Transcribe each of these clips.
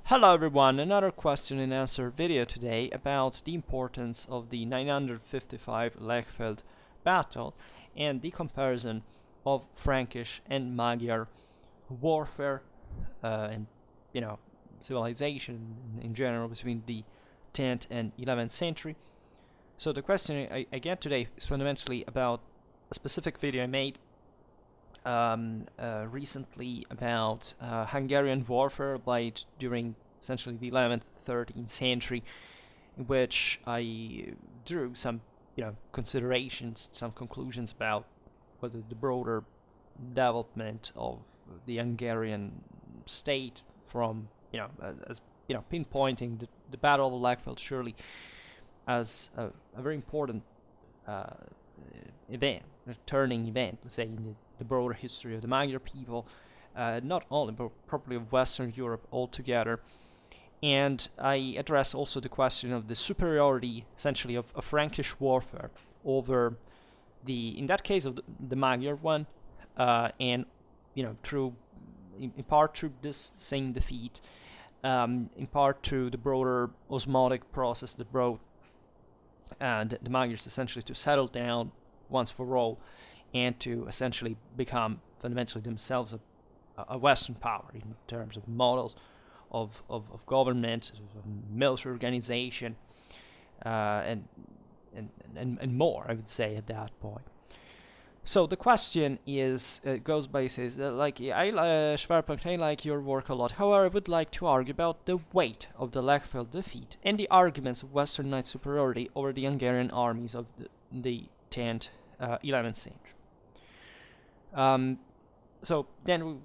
Hello everyone, another question and answer video today about the importance of the 955 Lechfeld battle and the comparison of Frankish and Magyar warfare and civilization in general between the 10th and 11th century. So the question I get today is fundamentally about a specific video I made recently about Hungarian warfare applied during essentially the 11th, 13th century, in which I drew some, considerations, some conclusions about whether the broader development of the Hungarian state from, pinpointing the Battle of Lechfeld surely as a very important event, a turning event, let's say, in the broader history of the Magyar people, not only, but probably of Western Europe altogether. And I address also the question of the superiority, essentially, of Frankish warfare over in that case, of the Magyar one, and, through, in part through this same defeat, in part through the broader osmotic process that brought the Magyars essentially to settle down once for all and to essentially become fundamentally themselves a Western power in terms of models of government, military organization, and more, I would say, at that point. So the question is, goes by, says, Schwerpunkt, I like your work a lot. However, I would like to argue about the weight of the Lechfeld defeat and the arguments of Western knight superiority over the Hungarian armies of the 10th, 11th century. So then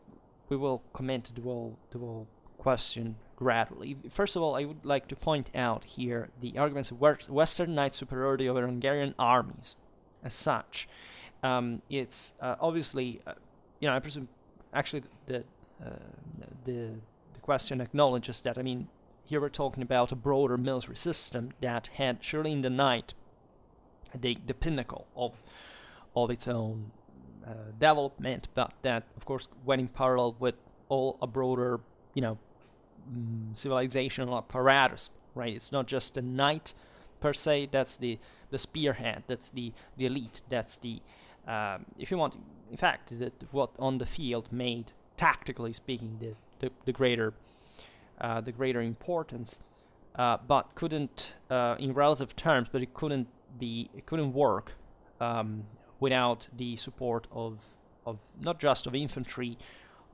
we will comment the whole question gradually. First of all, I would like to point out here the arguments of Western knight superiority over Hungarian armies as such. It's obviously, I presume, actually the question acknowledges that. I mean, here we're talking about a broader military system that had surely in the knight the pinnacle of its own development, but that, of course, went in parallel with all a broader, civilizational apparatus, right? It's not just the knight per se, that's the spearhead, that's the elite, that's the, if you want, in fact, what on the field made, tactically speaking, the greater importance, but couldn't, in relative terms, but it couldn't work without the support of not just of infantry,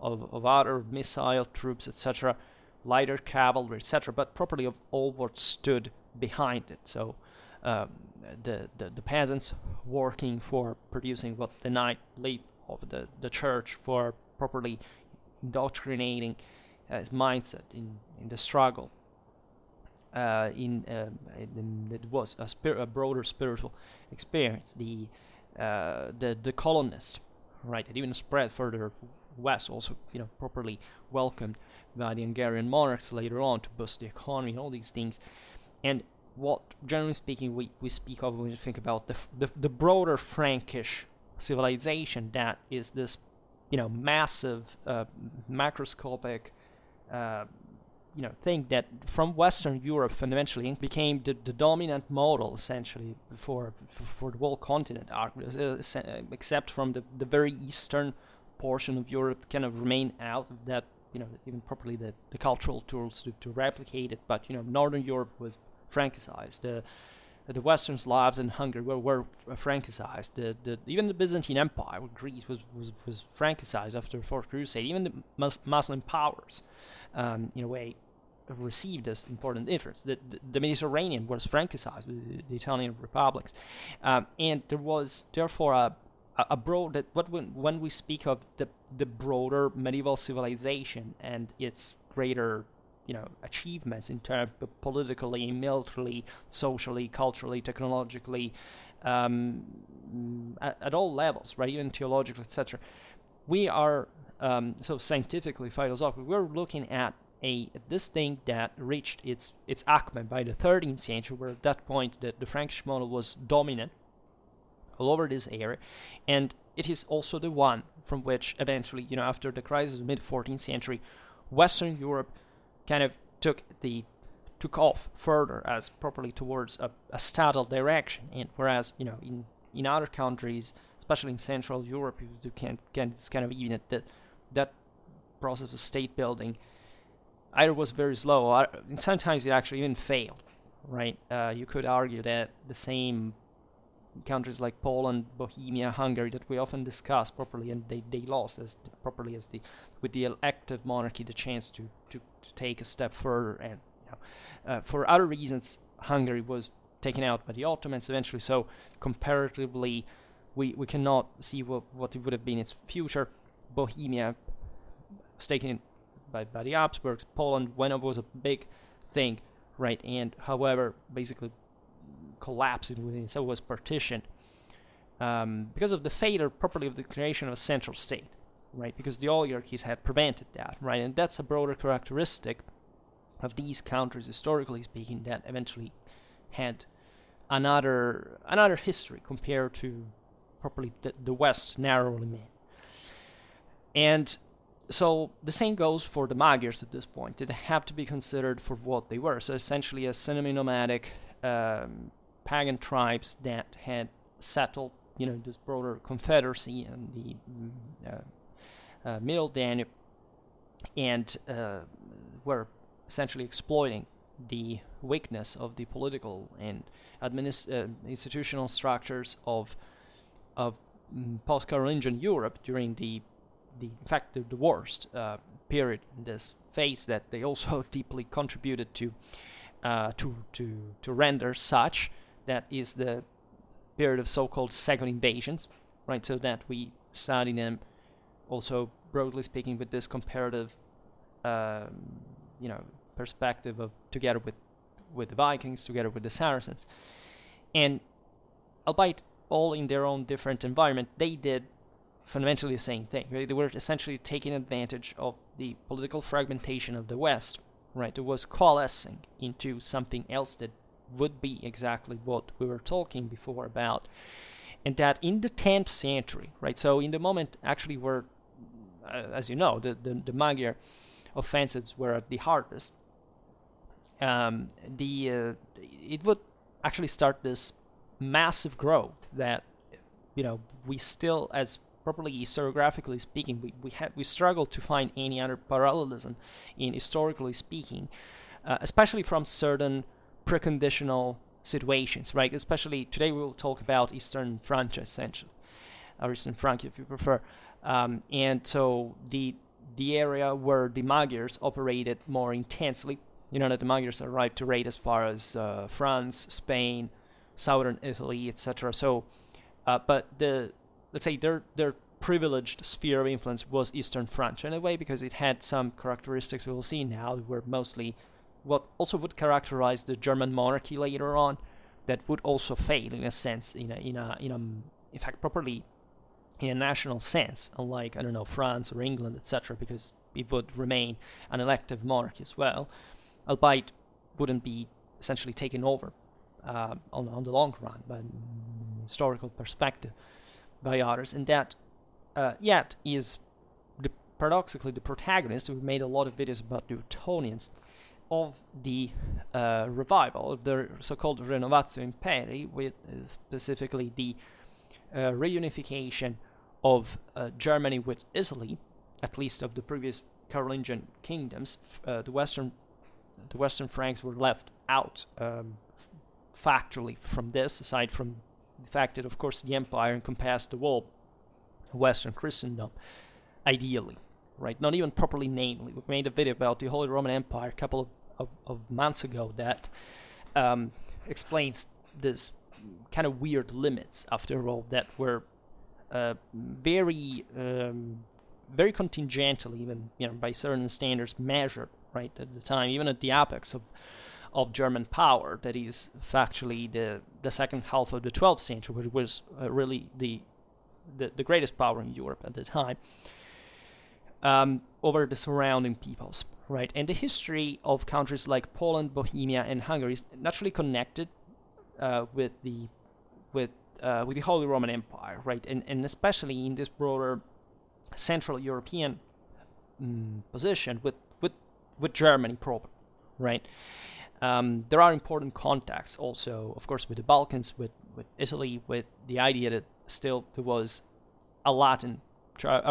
of other missile troops, etc., lighter cavalry, etc., but properly of all what stood behind it. So the peasants working for producing what the knight believed of the church, for properly indoctrinating his mindset in the struggle. It was a broader spiritual experience. The colonist, right? It even spread further west, also properly welcomed by the Hungarian monarchs later on to boost the economy and all these things. And what, generally speaking, we speak of when we think about the broader Frankish civilization, that is this massive macroscopic thing that from Western Europe fundamentally became the dominant model essentially for the whole continent, except from the very eastern portion of Europe kind of remain out of that, even properly the cultural tools to replicate it. But Northern Europe was Frankicized. The Western Slavs and Hungary were Frankicized. Even the Byzantine Empire with Greece was Frankicized after the Fourth Crusade. Even the Muslim powers, in a way, received this important difference. The Mediterranean was Frankicized, the Italian republics, and there was therefore a broad, when we speak of the broader medieval civilization and its greater achievements in terms of politically, militarily, socially, culturally, technologically, at all levels, right, even theologically, etc. We are so scientifically, philosophically, we're looking at this thing that reached its acme by the 13th century, where at that point the Frankish model was dominant all over this area, and it is also the one from which eventually, after the crisis of the mid-14th century, Western Europe kind of took off further as properly towards a statal direction, and whereas in other countries, especially in Central Europe, you can it's kind of even that process of state building either was very slow, or sometimes it actually even failed, right? You could argue that the same countries like Poland, Bohemia, Hungary that we often discuss properly, and they lost properly as with the elective monarchy the chance to take a step further, and for other reasons Hungary was taken out by the Ottomans eventually, so comparatively we cannot see what it would have been its future. Bohemia was taken by the Habsburgs. Poland, when it was a big thing, right, and however basically collapsed within itself, was partitioned because of the failure properly of the creation of a central state, right, because the oligarchies had prevented that, right, and that's a broader characteristic of these countries historically speaking that eventually had another history compared to properly the West narrowly made. And so the same goes for the Magyars at this point. They have to be considered for what they were. So essentially a semi-nomadic pagan tribes that had settled, this broader confederacy in the Middle Danube, and were essentially exploiting the weakness of the political and institutional structures of post-Carolingian Europe during the worst period in this phase that they also deeply contributed to render such. That is the period of so-called second invasions, right? So that we study them also broadly speaking with this comparative, perspective of together with the Vikings, together with the Saracens, and albeit all in their own different environment, they did fundamentally the same thing. Right? They were essentially taking advantage of the political fragmentation of the West, right? It was coalescing into something else that would be exactly what we were talking before about, and that in the 10th century, right? So in the moment actually where, as you know, the Magyar offensives were at the hardest. It would actually start this massive growth that we still, as properly historiographically speaking, we struggle to find any other parallelism in historically speaking, especially from certain preconditional situations, right? Especially today we will talk about Eastern Francia essentially, or Eastern Francia if you prefer, and so the area where the Magyars operated more intensely. That the Magyars arrived to raid as far as France, Spain, southern Italy, etc. So, but let's say their privileged sphere of influence was Eastern Francia in a way, because it had some characteristics we will see now that were mostly what also would characterize the German monarchy later on, that would also fail in a sense, in fact properly in a national sense, unlike France or England, etc., because it would remain an elective monarchy as well, albeit wouldn't be essentially taken over on the long run by historical perspective by others, and that yet is paradoxically the protagonist. We made a lot of videos about the Teutonians of the revival of the so-called Renovatio Imperii, with specifically the reunification of Germany with Italy, at least of the previous Carolingian kingdoms. The Western Franks were left out factually from this, aside from the fact that, of course, the empire encompassed the whole Western Christendom, ideally, right? Not even properly namely. We made a video about the Holy Roman Empire a couple of months ago that explains this kind of weird limits, after all, that were very contingentally, even by certain standards, measured right at the time, even at the apex of German power. That is factually the second half of the 12th century, which was really the greatest power in Europe at the time, over the surrounding peoples, right? And the history of countries like Poland, Bohemia, and Hungary is naturally connected with the Holy Roman Empire, right? And especially in this broader Central European position with Germany proper, right? There are important contacts also, of course, with the Balkans, with Italy, with the idea that still there was a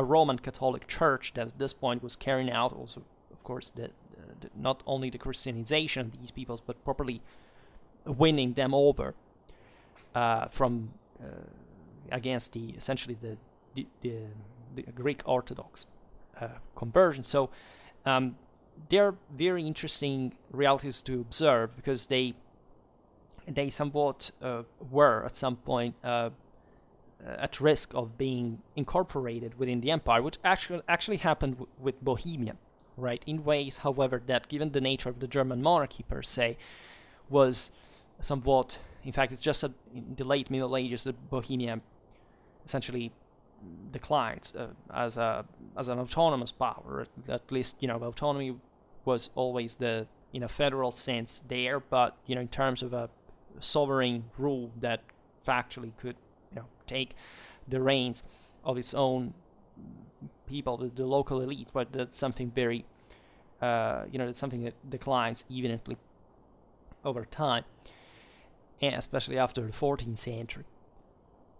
Roman Catholic Church that at this point was carrying out also, of course, not only the Christianization of these peoples, but properly winning them over from against essentially the Greek Orthodox conversion. So they're very interesting realities to observe, because they somewhat were at some point at risk of being incorporated within the empire, which actually happened with Bohemia, right? In ways, however, that, given the nature of the German monarchy per se, was somewhat, in fact, it's just in the late Middle Ages that Bohemia essentially declines as an autonomous power. At least, autonomy was always in a federal sense there, but in terms of a sovereign rule that factually could take the reins of its own people, the local elite, but that's something very that's something that declines evidently over time, and especially after the 14th century.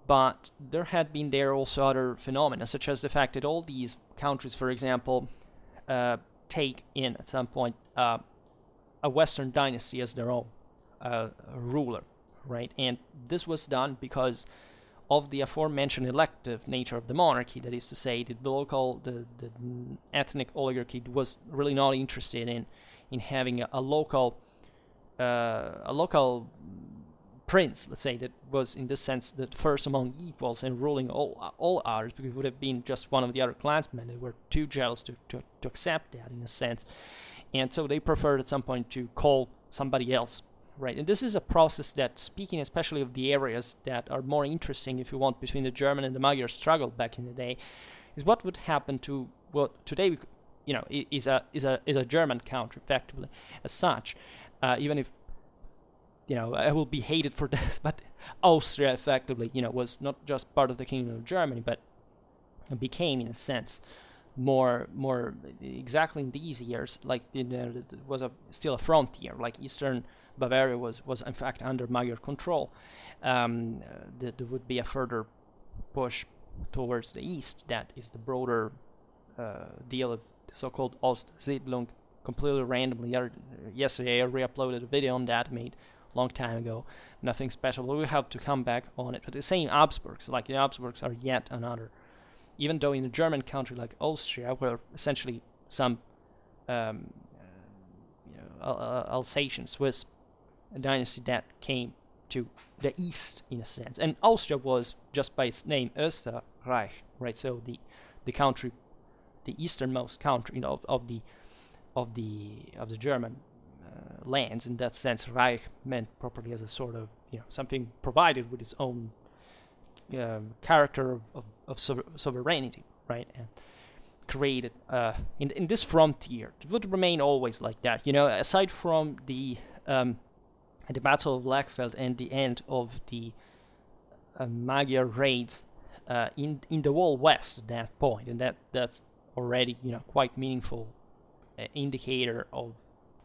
But there had been there also other phenomena, such as the fact that all these countries, for example, take in at some point a Western dynasty as their own ruler, right? And this was done because of the aforementioned elective nature of the monarchy. That is to say, the ethnic oligarchy was really not interested in having a local prince, let's say, that was in this sense the first among equals and ruling all others, because it would have been just one of the other clansmen. They were too jealous to accept that, in a sense, and so they preferred at some point to call somebody else, right? And this is a process that, speaking especially of the areas that are more interesting, if you want, between the German and the Magyar struggle back in the day, is what would happen to what today is a German country, effectively, as such, even if I will be hated for that, but Austria effectively, was not just part of the Kingdom of Germany, but became, in a sense, more exactly in these years, like it was still a frontier, like Eastern Bavaria was in fact under Magyar control. There would be a further push towards the east. That is the broader deal of the so-called Ostsiedlung. Completely randomly, yesterday I re-uploaded a video on that, made long time ago. Nothing special, but we have to come back on it. But the same Habsburgs, like the Habsburgs, are yet another. Even though in a German country like Austria, where essentially some Alsatian Swiss dynasty that came to the east, in a sense, and Austria was, just by its name, Österreich, right? So the country, the easternmost country, of the German lands. In that sense, Reich meant properly as a sort of something provided with its own character of sovereignty, right? And created in this frontier. It would remain always like that. Aside from the Battle of Lechfeld and the end of the Magyar raids in the whole West at that point, and that's already quite meaningful indicator of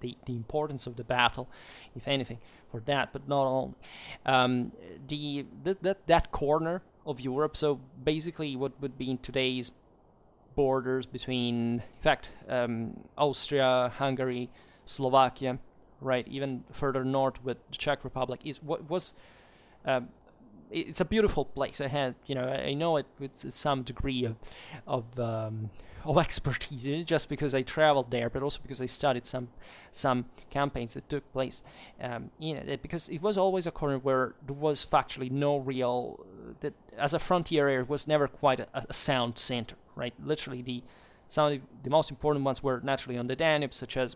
the importance of the battle, if anything, for that, but not only. That corner of Europe, so basically what would be in today's borders between, in fact, Austria, Hungary, Slovakia, right, even further north with the Czech Republic, is what was. It's a beautiful place. I know it with some degree of expertise, just because I traveled there, but also because I studied some campaigns that took place in it. Because it was always a corner where there was factually no real, that as a frontier area, was never quite a sound center, right? Literally, some of the most important ones were naturally on the Danube, such as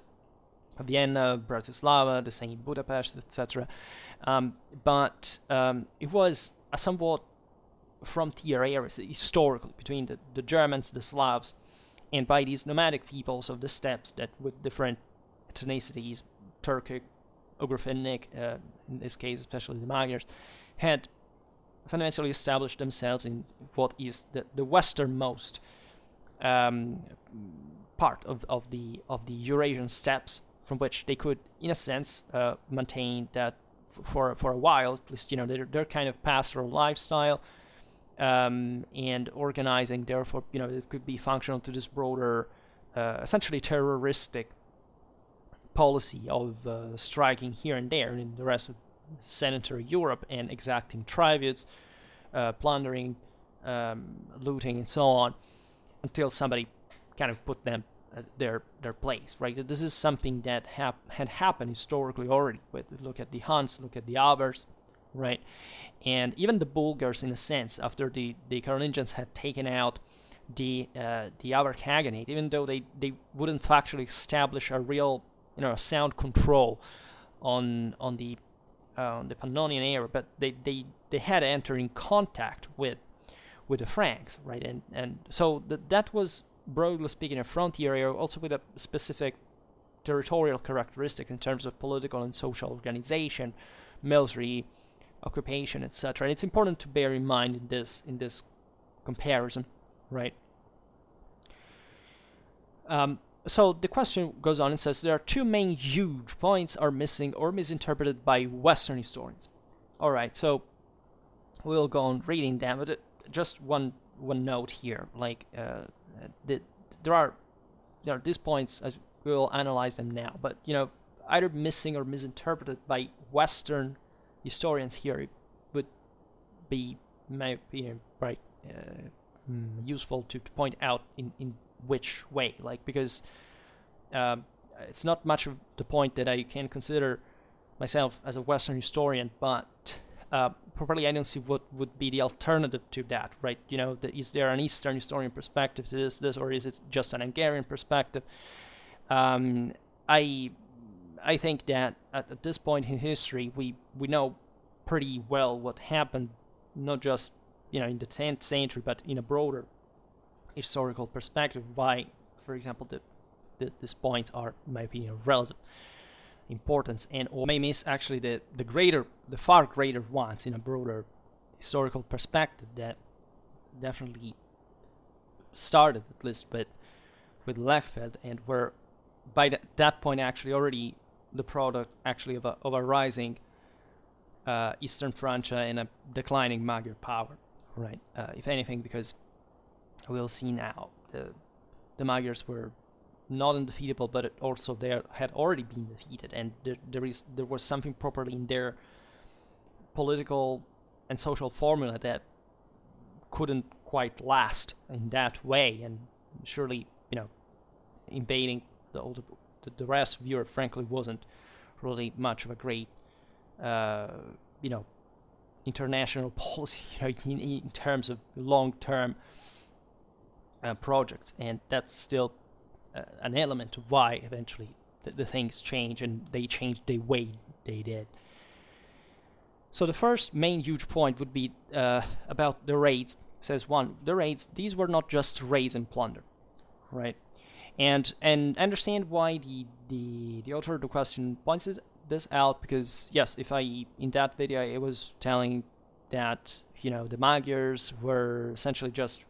Vienna, Bratislava, the St. Budapest, etc. But it was a somewhat frontier area, historically, between the Germans, the Slavs, and by these nomadic peoples of the steppes that, with different ethnicities, Turkic, Ugro-Finnic, in this case especially the Magyars, had fundamentally established themselves in what is the westernmost part of the Eurasian steppes, from which they could, in a sense, maintain that for a while, at least, their kind of pastoral lifestyle, and organizing. Therefore, it could be functional to this broader, essentially terroristic policy of striking here and there in the rest of sedentary Europe and exacting tributes, plundering, looting, and so on, until somebody kind of put them at their place, right? This is something that had happened historically already. Look at the Huns, look at the Avars, right? And even the Bulgars, in a sense, after the Carolingians had taken out the Avar Khaganate, even though they wouldn't factually establish a real, a sound control on the Pannonian area, but they had entered in contact with the Franks, right? And so that was, broadly speaking, a frontier area, also with a specific territorial characteristic in terms of political and social organization, military occupation, etc. And it's important to bear in mind in this comparison, right? So the question goes on and says there are two main huge points are missing or misinterpreted by Western historians. All right, so we'll go on reading them, but just one note here, like there are these points as we will analyze them now, but either missing or misinterpreted by Western historians here. It would be, in my opinion, right, useful to point out in which way, like, because it's not much of the point that I can consider myself as a Western historian, but probably I don't see what would be the alternative to that, right? Is there an Eastern historian perspective to this, or is it just an Hungarian perspective? I think that at this point in history, we know pretty well what happened, not just in the 10th century, but in a broader historical perspective. Why, for example, these points are, in my opinion, of relative importance, and or may miss actually the far greater ones in a broader historical perspective that definitely started, at least with Lechfeld, and were by that point actually already the product actually of a rising Eastern Francia and a declining Magyar power, right? If anything, because we'll see now the Magyars were not undefeatable, but also they had already been defeated, and there was something properly in their political and social formula that couldn't quite last in that way, and surely invading the rest of Europe, frankly, wasn't really much of a great international policy in terms of long-term projects, and that's still an element of why eventually the things change, and they changed the way they did. So the first main huge point would be about the raids. It says the raids, these were not just raids and plunder, right? And understand why the author of the question points this out, because yes, in that video I was telling that the Magyars were essentially just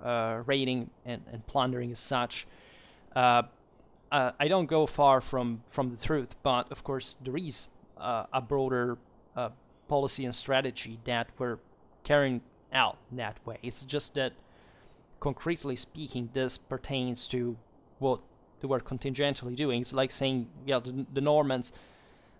raiding and plundering as such. I don't go far from the truth, but of course there is a broader policy and strategy that we're carrying out that way. It's just that, concretely speaking, this pertains to what they were contingentally doing. It's like saying, the Normans,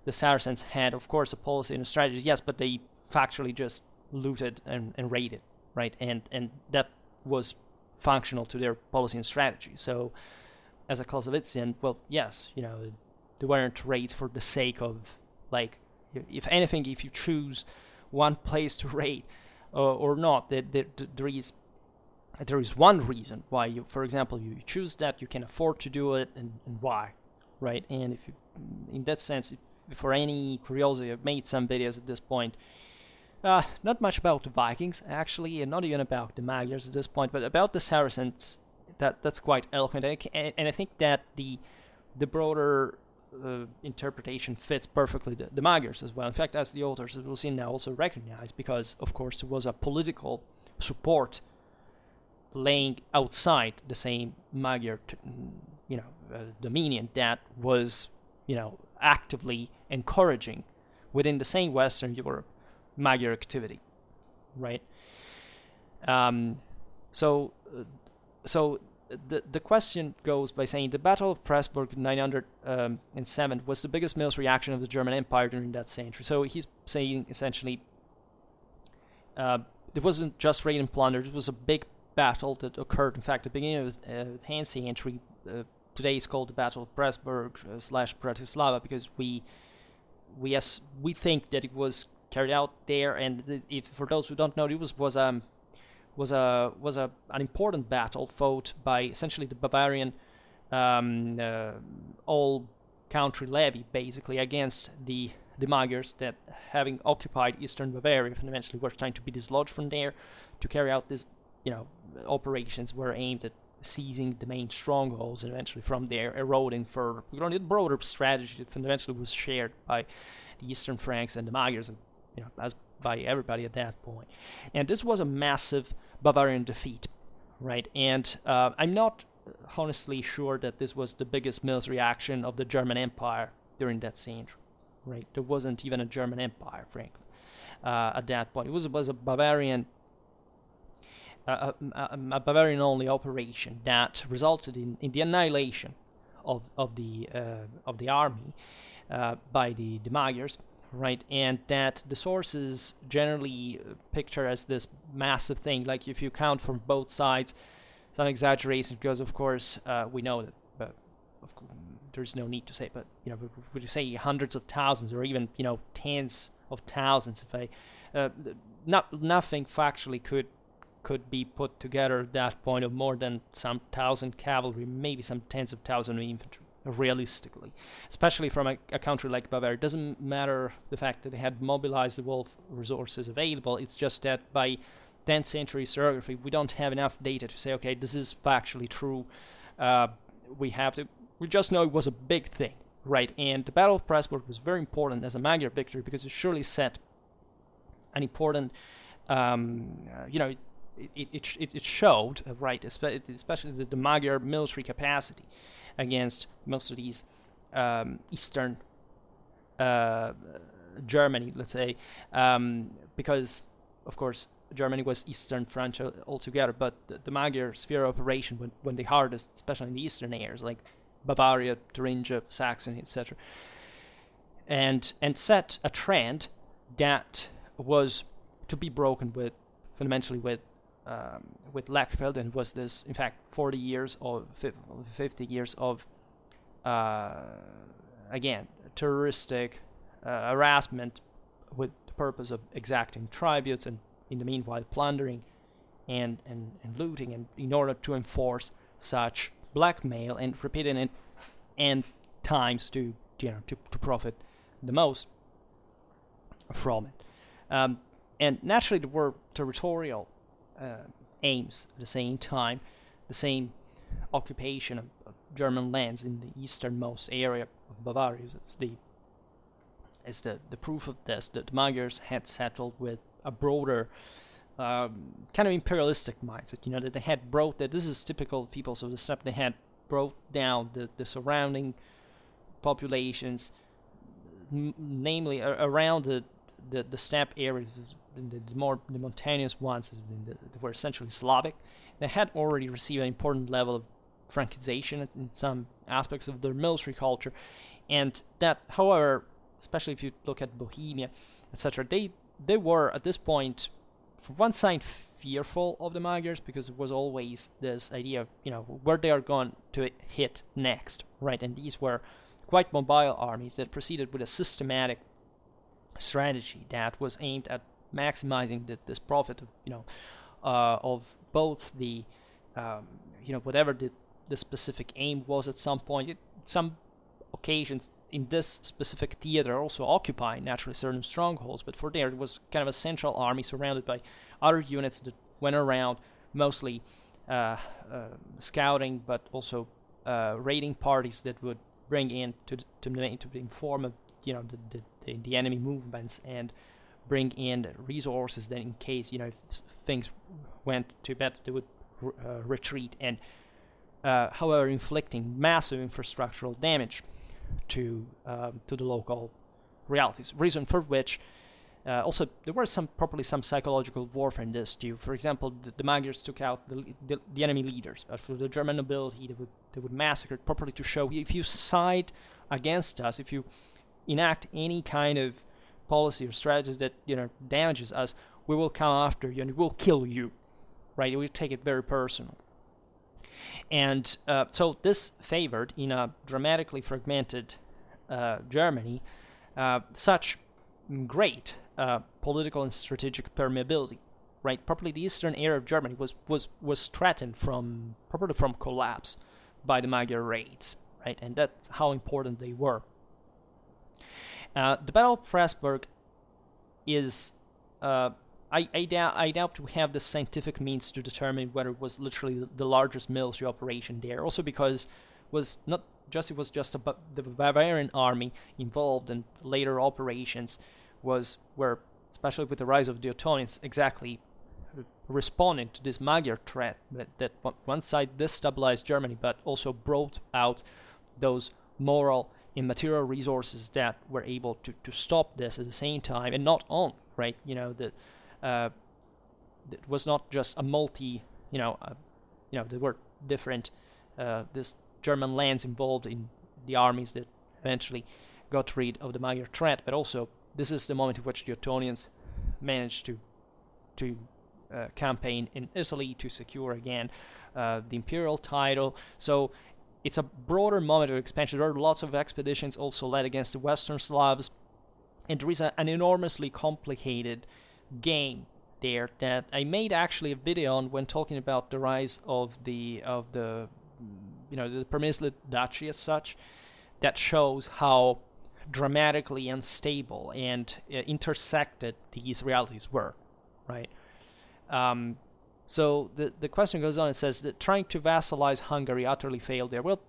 the Saracens had, of course, a policy and a strategy, yes, but they factually just looted and raided, right? And that was functional to their policy and strategy. So, as a Clausewitzian, well, yes, they weren't raids for the sake of, like, if anything, if you choose one place to raid or not, there is one reason why you, for example, you choose that, you can afford to do it, and why, right? And if you, in that sense, if for any curiosity, I've made some videos at this point, not much about the Vikings, actually, and not even about the Magyars at this point, but about the Saracens. That's quite eloquent, and I think that the broader interpretation fits perfectly the Magyars as well. In fact, as the authors, as we'll see now, also recognize, because of course there was a political support laying outside the same Magyar, dominion that was actively encouraging within the same Western Europe Magyar activity, right? So the question goes by saying the Battle of Pressburg in 907 was the biggest military action of the German Empire during that century. So he's saying essentially it wasn't just raid and plunder. It was a big battle that occurred, in fact, at the beginning of the 10th century. Today is called the Battle of Pressburg / Bratislava because we think that it was carried out there. And if for those who don't know, it was an important battle fought by essentially the Bavarian all country levy, basically against the Magyars that, having occupied eastern Bavaria, fundamentally were trying to be dislodged from there. To carry out this, operations were aimed at seizing the main strongholds and eventually from there eroding further. The broader strategy that fundamentally was shared by the Eastern Franks and the Magyars, as by everybody at that point. And this was a massive Bavarian defeat, right? And I'm not honestly sure that this was the biggest military action of the German Empire during that century, right? There wasn't even a German Empire, frankly, at that point. It was a Bavarian, a Bavarian-only operation that resulted in the annihilation of the army by the Magyars, right? And that the sources generally picture as this massive thing. Like if you count from both sides, some exaggeration because, of course, we know that. But there's no need to say. But would you say hundreds of thousands or even tens of thousands? If nothing factually could be put together at that point of more than some thousand cavalry, maybe some tens of thousands of infantry. Realistically, especially from a country like Bavaria. It doesn't matter the fact that they had mobilized the world resources available. It's just that by 10th century historiography, we don't have enough data to say, okay, this is factually true. We just know it was a big thing, right? And the Battle of Pressburg was very important as a Magyar victory because it surely set an important, it showed, right, especially the Magyar military capacity against most of these Eastern Germany, let's say, because, of course, Germany was Eastern French altogether, but the Magyar sphere of operation when the hardest, especially in the eastern areas, like Bavaria, Thuringia, Saxony, etc., and set a trend that was to be broken fundamentally with Lechfeld, and was this, in fact, 40 years or 50 years of, again, terroristic harassment with the purpose of exacting tributes and, in the meanwhile, plundering and looting, and in order to enforce such blackmail and repeating it and times to profit the most from it. And naturally, there were territorial aims at the same time, the same occupation of German lands in the easternmost area of Bavaria is the proof of this, that the Magyars had settled with a broader kind of imperialistic mindset, that they had brought that this is typical people, so the steppe, they had brought down the surrounding populations, namely around the steppe areas, the mountainous ones that were essentially Slavic. They had already received an important level of Frankization in some aspects of their military culture, and that, however, especially if you look at Bohemia, etc., they were at this point, from one side, fearful of the Magyars because it was always this idea of where they are going to hit next, right? And these were quite mobile armies that proceeded with a systematic strategy that was aimed at maximizing this profit of both the whatever the specific aim was at some point. Some occasions in this specific theater also occupying naturally certain strongholds, but for there it was kind of a central army surrounded by other units that went around, mostly scouting, but also raiding parties that would bring in to inform of the enemy movements and bring in resources that, in case if things went too bad, they would retreat, and however inflicting massive infrastructural damage to the local realities. Reason for which also there were probably some psychological warfare in this too. For example, the Magyars took out the enemy leaders. For the German nobility, they would massacre properly to show, if you side against us, if you enact any kind of policy or strategy that damages us, we will come after you and we will kill you, right? We take it very personal. And so this favored, in a dramatically fragmented Germany, such great political and strategic permeability, right? Probably the eastern area of Germany was threatened from collapse by the Magyar raids, right? And that's how important they were. The Battle of Pressburg is, I doubt we have the scientific means to determine whether it was literally the largest military operation there. Also because it was just the Bavarian army involved, and later operations were, especially with the rise of the Ottonians, exactly responding to this Magyar threat that one side destabilized Germany, but also brought out those moral and material resources that were able to stop this at the same time. And not only, right, it was not just a there were different this German lands involved in the armies that eventually got rid of the Magyar threat, but also this is the moment in which the Ottonians managed to campaign in Italy to secure again the imperial title. So it's a broader moment of expansion. There are lots of expeditions also led against the Western Slavs, and there is an enormously complicated game there that I made actually a video on when talking about the rise of the Permislet Duchy as such, that shows how dramatically unstable and intersected these realities were, right? So the question goes on. It says that trying to vassalize Hungary utterly failed there. Well,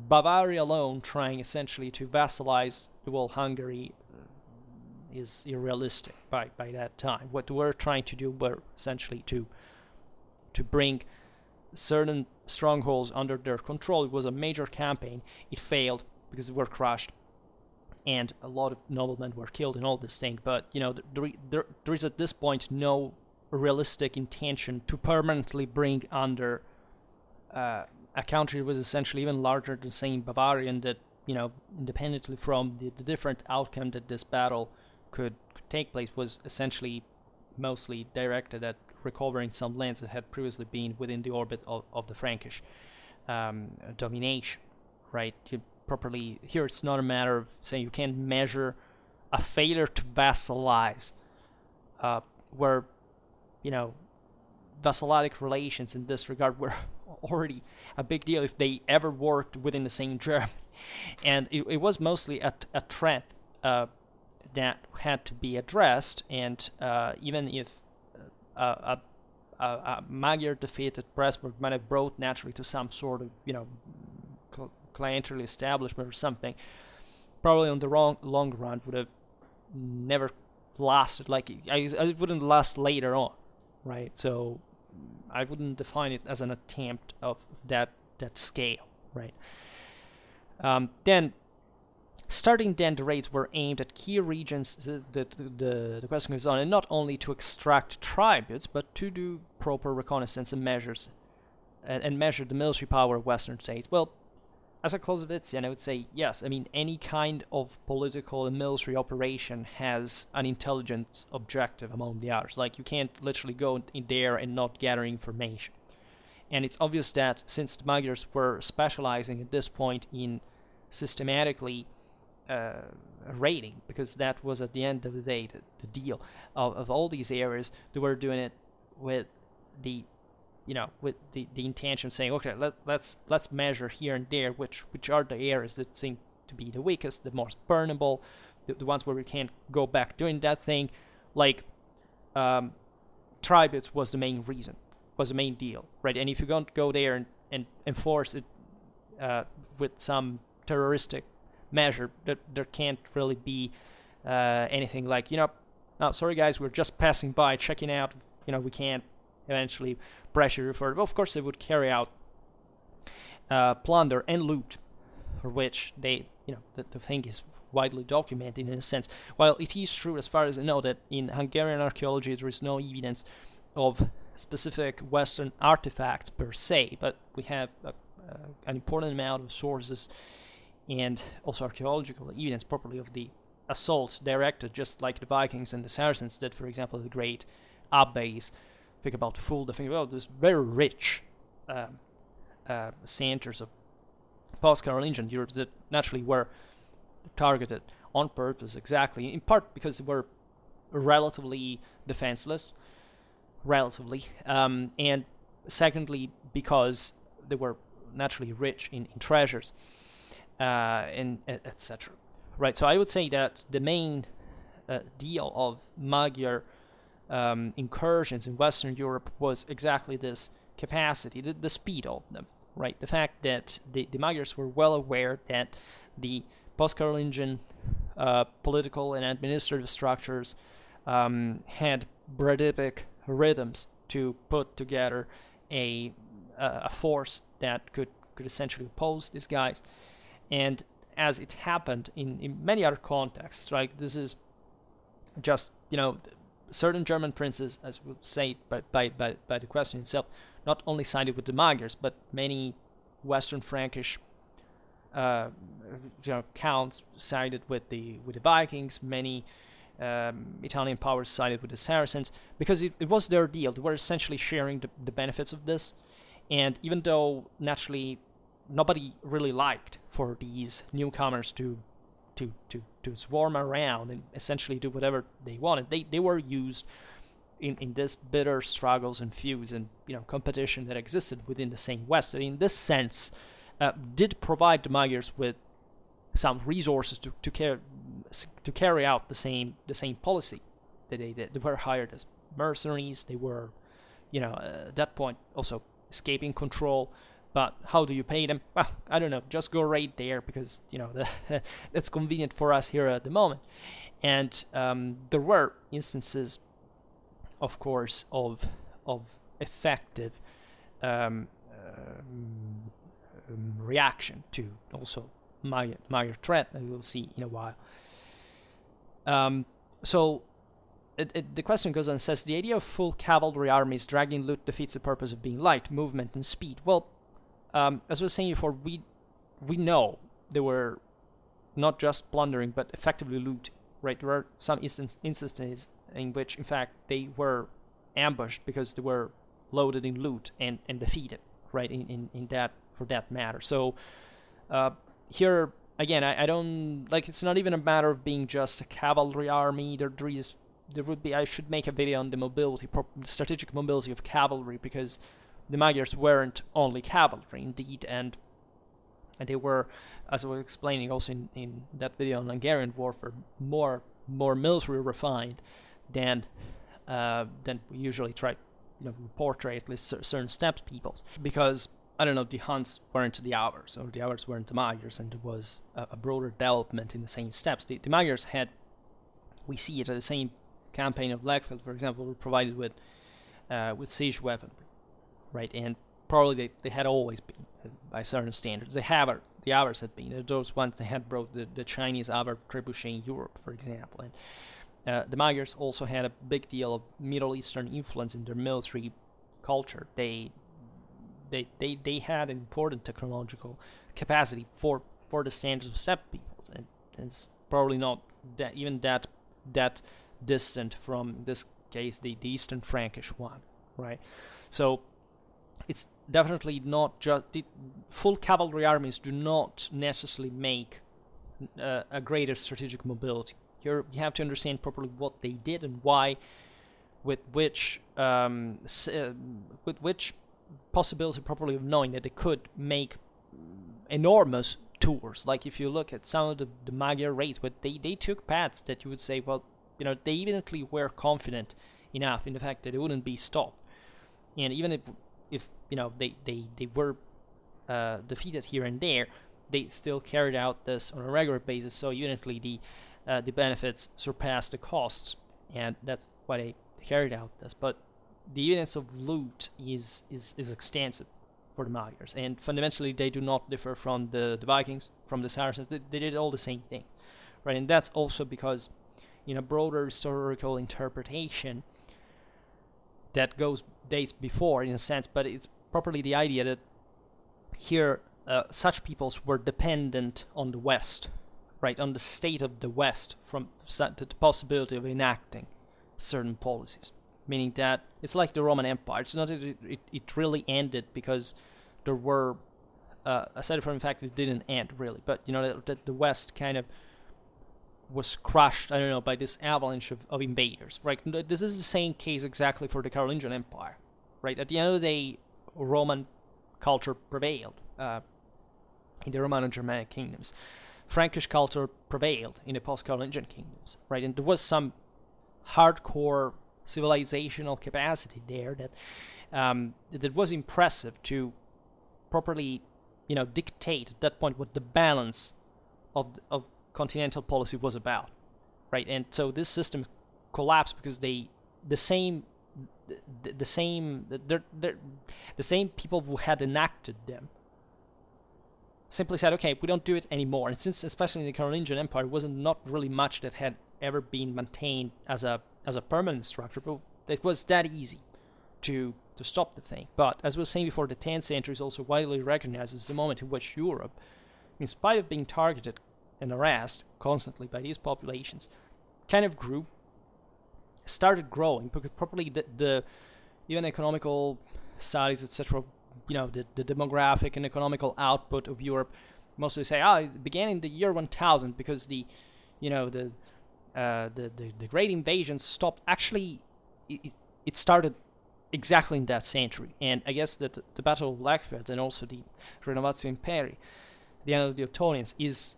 Bavaria alone trying essentially to vassalize the whole Hungary is unrealistic by that time. What we're trying to do were essentially to bring certain strongholds under their control. It was a major campaign. It failed because they were crushed, and a lot of noblemen were killed in all this thing. But there is at this point no realistic intention to permanently bring under a country that was essentially even larger than saying Bavarian, that independently from the different outcome that this battle could take place, was essentially mostly directed at recovering some lands that had previously been within the orbit of the Frankish domination, right? Here it's not a matter of saying you can't measure a failure to vassalize, where vassalic relations in this regard were already a big deal if they ever worked within the same Germany. And it was mostly a threat that had to be addressed, and even if a Magyar defeat at Pressburg might have brought naturally to some sort of clientele establishment or something, probably on the long run would have never lasted. Like it wouldn't last later on, right? So I wouldn't define it as an attempt of that scale, right? Then the raids were aimed at key regions. The question goes on, and not only to extract tributes, but to do proper reconnaissance and measures, and measure the military power of Western states. Well, as a Clausewitzian, I would say yes. I mean, any kind of political and military operation has an intelligence objective among the others. Like, you can't literally go in there and not gather information. And it's obvious that since the Magyars were specializing at this point in systematically raiding, because that was at the end of the day the deal of all these areas, they were doing it with the intention of saying, okay, let's measure here and there which are the areas that seem to be the weakest, the most burnable, the ones where we can't go back doing that thing. Like tributes was the main reason, was the main deal, right? And if you don't go there and enforce it with some terroristic measure, that there can't really be anything like, oh, sorry guys, we're just passing by, checking out, we can't eventually pressure you further. Well, of course they would carry out plunder and loot for which they, the thing is widely documented in a sense. While it is true, as far as I know, that in Hungarian archaeology there is no evidence of specific Western artifacts per se, but we have an important amount of sources and also archaeological evidence properly of the assaults directed, just like the Vikings and the Saracens did, for example, the great abbeys. Think about Fulda, think about this very rich centers of Post-Carolingian Europe that naturally were targeted on purpose, exactly, in part because they were relatively defenseless, and secondly because they were naturally rich in treasures, and etc. Right, so I would say that the main deal of Magyar incursions in Western Europe was exactly this capacity, the speed of them, right? The fact that the Magyars were well aware that the post-Carolingian political and administrative structures had brevitic rhythms to put together a force that could essentially oppose these guys. And as it happened in many other contexts, right? This is just, certain German princes, as we'll say by the question itself, not only sided with the Magyars, but many Western Frankish counts sided with the Vikings. Many Italian powers sided with the Saracens because it was their deal. They were essentially sharing the benefits of this, and even though naturally nobody really liked for these newcomers to swarm around and essentially do whatever they wanted, they were used in this bitter struggles and feuds and competition that existed within the same West. In this sense, did provide the Magyars with some resources to carry out the same policy that they did. They were hired as mercenaries. They were, at that point also escaping control. But how do you pay them? Well, I don't know. Just go right there because that's convenient for us here at the moment. And there were instances, of course, of effective reaction to also Magyar threat, and we'll see in a while. So the question goes on and says, the idea of full cavalry armies dragging loot defeats the purpose of being light, movement, and speed. Well, as I was saying before, we know they were not just plundering, but effectively looting, right? There are some instances in which, in fact, they were ambushed because they were loaded in loot and defeated, right, in that, for that matter. So here, again, I don't, it's not even a matter of being just a cavalry army. There would be, I should make a video on the mobility, strategic mobility of cavalry, because the Magyars weren't only cavalry, indeed, and they were, as I was explaining also in that video on Hungarian warfare, more military refined than we usually try to portray at least certain steppe peoples, because I don't know, the Huns weren't the Avars, or the Avars weren't the Magyars, and there was a broader development in the same steppes. The Magyars had, we see it at the same campaign of Lechfeld, for example, were provided with siege weaponry, right? And probably they had always been, by certain standards. The Avars had been. Those ones they had brought the Chinese Avar trebuchet in Europe, for example. And the Magyars also had a big deal of Middle Eastern influence in their military culture. They had an important technological capacity for the standards of steppe peoples, and it's probably not that distant from, in this case, the Eastern Frankish one, right? So it's definitely not just the full cavalry armies do not necessarily make a greater strategic mobility. Here you have to understand properly what they did and why, with which possibility properly of knowing that they could make enormous tours. Like if you look at some of the Magyar raids, but they took paths that you would say, well, they evidently were confident enough in the fact that they wouldn't be stopped. And even if they were defeated here and there, they still carried out this on a regular basis. So evidently the benefits surpassed the costs, and that's why they carried out this. But the evidence of loot is extensive for the Magyars, and fundamentally they do not differ from the Vikings, from the Saracens. They did all the same thing, right? And that's also because, in a broader historical interpretation that dates before, in a sense, but it's properly the idea that here such peoples were dependent on the West, right, on the state of the West, from the possibility of enacting certain policies. Meaning that it's like the Roman Empire. It's not that it really ended because there were, aside from the fact it didn't end really, but that the West kind of was crushed, I don't know, by this avalanche of invaders, right? This is the same case exactly for the Carolingian Empire, right? At the end of the day, Roman culture prevailed in the Roman and Germanic kingdoms. Frankish culture prevailed in the Post-Carolingian kingdoms, right? And there was some hardcore civilizational capacity there that was impressive to properly, dictate at that point what the balance of continental policy was about, right? And so this system collapsed because the same people who had enacted them simply said, okay, we don't do it anymore. And since, especially in the Carolingian Empire, it wasn't not really much that had ever been maintained as a permanent structure, but it was that easy to stop the thing. But as I was saying before, the 10th century is also widely recognized as the moment in which Europe, in spite of being targeted and harassed constantly by these populations, kind of started growing, because probably the even economical studies, etc., the demographic and economical output of Europe mostly say, it began in the year 1000 because the Great Invasion stopped. Actually, it started exactly in that century, and I guess that the Battle of Lechfeld and also the Renovatio Imperii, the end of the Ottonians, is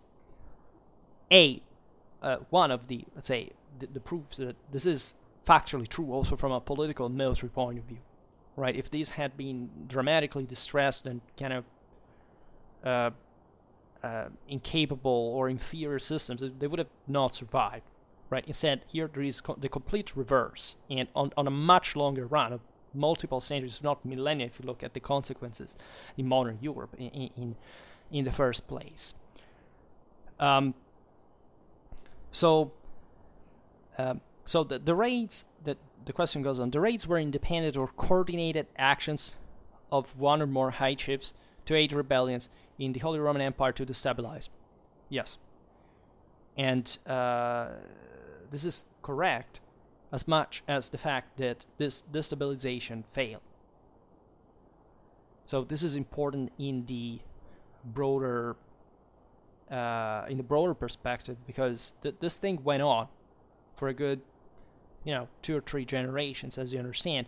one of the, let's say, the proofs that this is factually true also from a political and military point of view, right? If these had been dramatically distressed and kind of incapable or inferior systems, they would have not survived, right? Instead, here there is the complete reverse, and on a much longer run of multiple centuries, if not millennia, if you look at the consequences in modern Europe in the first place. So the raids, that the question goes on, the raids were independent or coordinated actions of one or more high chiefs to aid rebellions in the Holy Roman Empire to destabilize. Yes. And this is correct as much as the fact that this destabilization failed. So this is important in the broader perspective, because this thing went on for a good 2 or 3 generations, as you understand.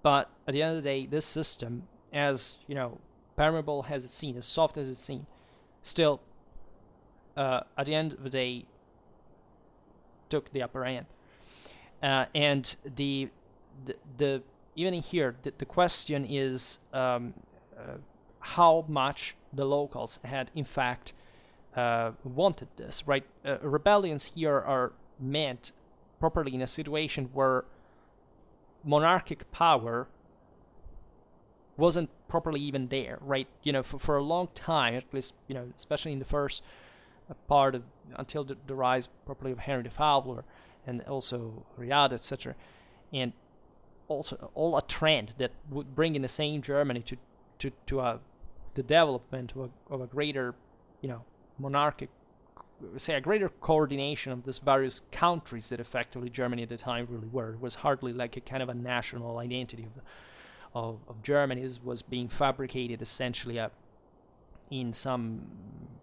But at the end of the day, this system, as permeable as it's seen, as soft as it's seen, still at the end of the day took the upper hand. And the even in here, the question is how much the locals had in fact wanted this, right? Rebellions here are meant properly in a situation where monarchic power wasn't properly even there, right? For a long time, at least, especially in the first part of, until the rise properly of Henry the Fowler and also Riyadh, etc., and also all a trend that would bring in the same Germany to the development of a greater, monarchic, say a greater coordination of these various countries that effectively Germany at the time really were. It was hardly like a kind of a national identity of Germany. It was being fabricated essentially in some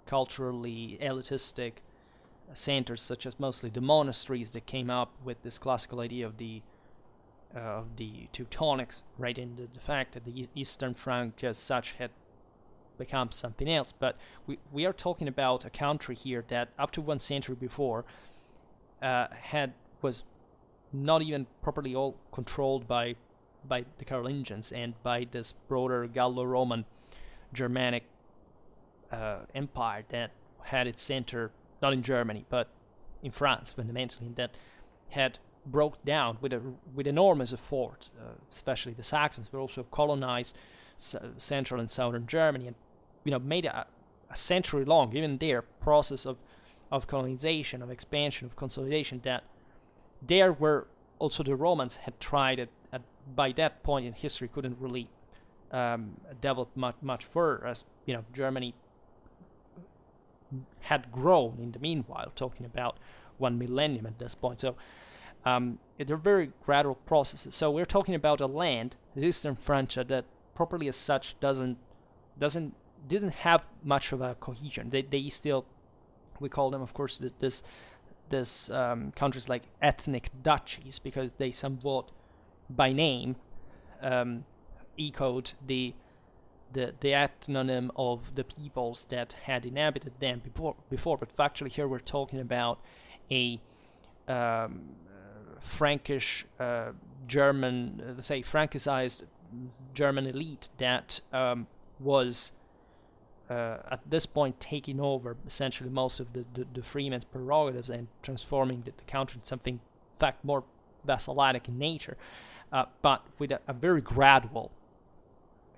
culturally elitistic centers, such as mostly the monasteries that came up with this classical idea of the Teutonics, right? And the fact that the Eastern Frank as such had become something else. But we are talking about a country here that up to 1 century before was not even properly all controlled by the Carolingians and by this broader Gallo-Roman Germanic empire that had its center not in Germany but in France fundamentally, and that had broke down with enormous efforts, especially the Saxons, but also colonized central and southern Germany, and made a century long, even their process of colonization, of expansion, of consolidation, that there were also the Romans had tried it by that point in history couldn't really develop much further, as Germany had grown in the meanwhile, talking about 1 millennium at this point. So they're very gradual processes. So we're talking about a land, the Eastern Francia, that properly as such didn't have much of a cohesion. They still, we call them, of course, this countries like ethnic duchies, because they somewhat by name echoed the ethnonym of the peoples that had inhabited them before. But actually here we're talking about a Frankish German, let's say Frankicized German elite that was at this point taking over essentially most of the freemen's prerogatives and transforming the country into something, in fact, more vassalitic in nature, but with a very gradual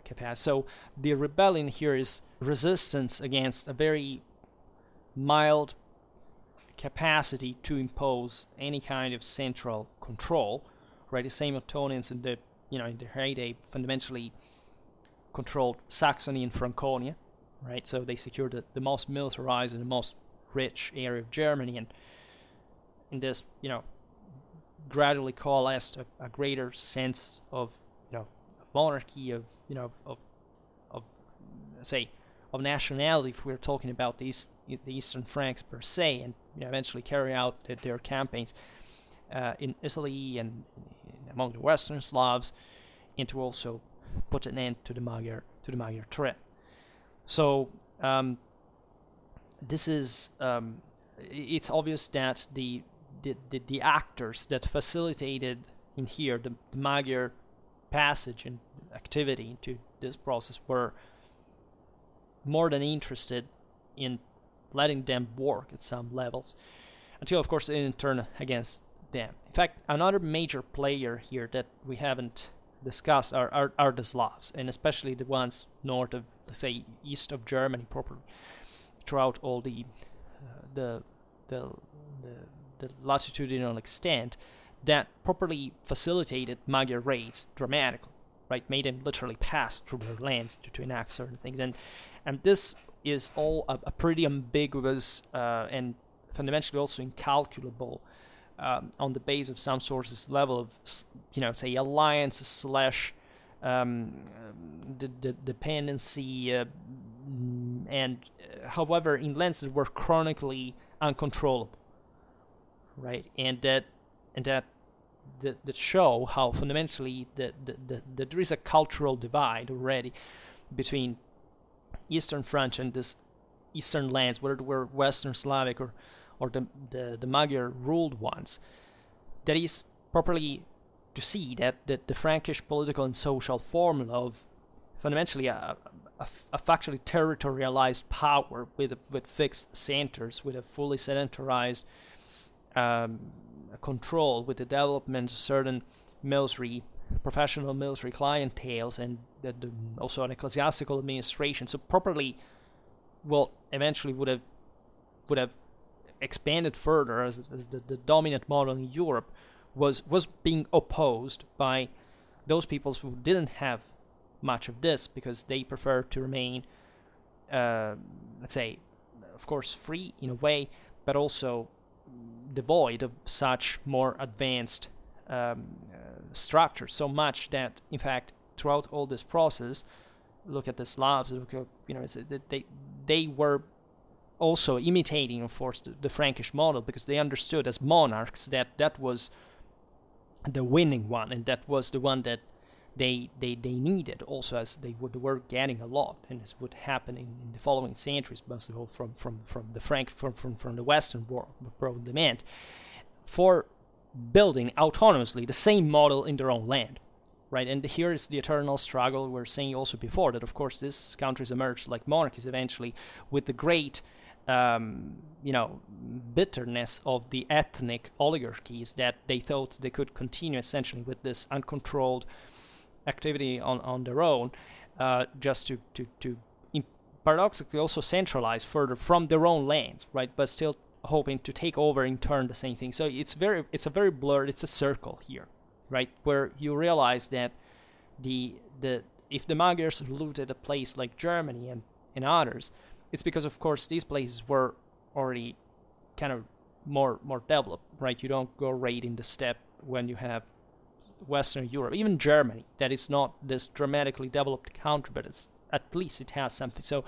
capacity. So the rebellion here is resistance against a very mild capacity to impose any kind of central control, right? The same Ottonians in the heyday fundamentally controlled Saxony and Franconia, right? So they secured the most militarized and the most rich area of Germany, and in this, gradually coalesced a greater sense of, monarchy, of nationality, if we're talking about the Eastern Franks per se, and eventually carry out their campaigns in Italy and among the Western Slavs, and to also put an end to the Magyar threat. So this is it's obvious that the actors that facilitated in here the Magyar passage and activity into this process were more than interested in letting them work at some levels, until of course they didn't turn against them. In fact, another major player here that we haven't discussed are the Slavs, and especially the ones north of, let's say, east of Germany properly, throughout all the latitudinal extent, that properly facilitated Magyar raids dramatically, right? Made them literally pass through their lands to enact certain things, and this is all a pretty ambiguous and fundamentally also incalculable on the base of some sources level of, say, alliance slash the dependency, and however in lands that were chronically uncontrollable, right? And that show how fundamentally that there is a cultural divide already between Eastern French and this Eastern lands, whether they were Western Slavic or the Magyar ruled ones. That is properly to see that the Frankish political and social formula of fundamentally a factually territorialized power with fixed centers, with a fully sedentarized control, with the development of certain professional military clienteles, and also an ecclesiastical administration. So properly, eventually would have expanded further as the dominant model in Europe was being opposed by those peoples who didn't have much of this, because they preferred to remain, let's say, of course, free in a way, but also devoid of such more advanced structures. So much that, in fact, throughout all this process, look at the Slavs, they were also imitating, of course, the Frankish model, because they understood as monarchs that was the winning one, and that was the one that they needed also, as they were getting a lot, and this would happen in the following centuries, most of all from the Western world, broad demand for building autonomously the same model in their own land, right? And here is the eternal struggle. We're saying also before that, of course, these countries emerged like monarchies eventually, with the great bitterness of the ethnic oligarchies that they thought they could continue essentially with this uncontrolled activity on their own, just to paradoxically also centralized further from their own lands, right? But still hoping to take over in turn the same thing. So it's a very blurred, it's a circle here, right? Where you realize that if the Magyars looted a place like Germany and others, it's because, of course, these places were already kind of more developed, right? You don't go raiding the steppe when you have Western Europe, even Germany, that is not this dramatically developed country, but at least it has something. So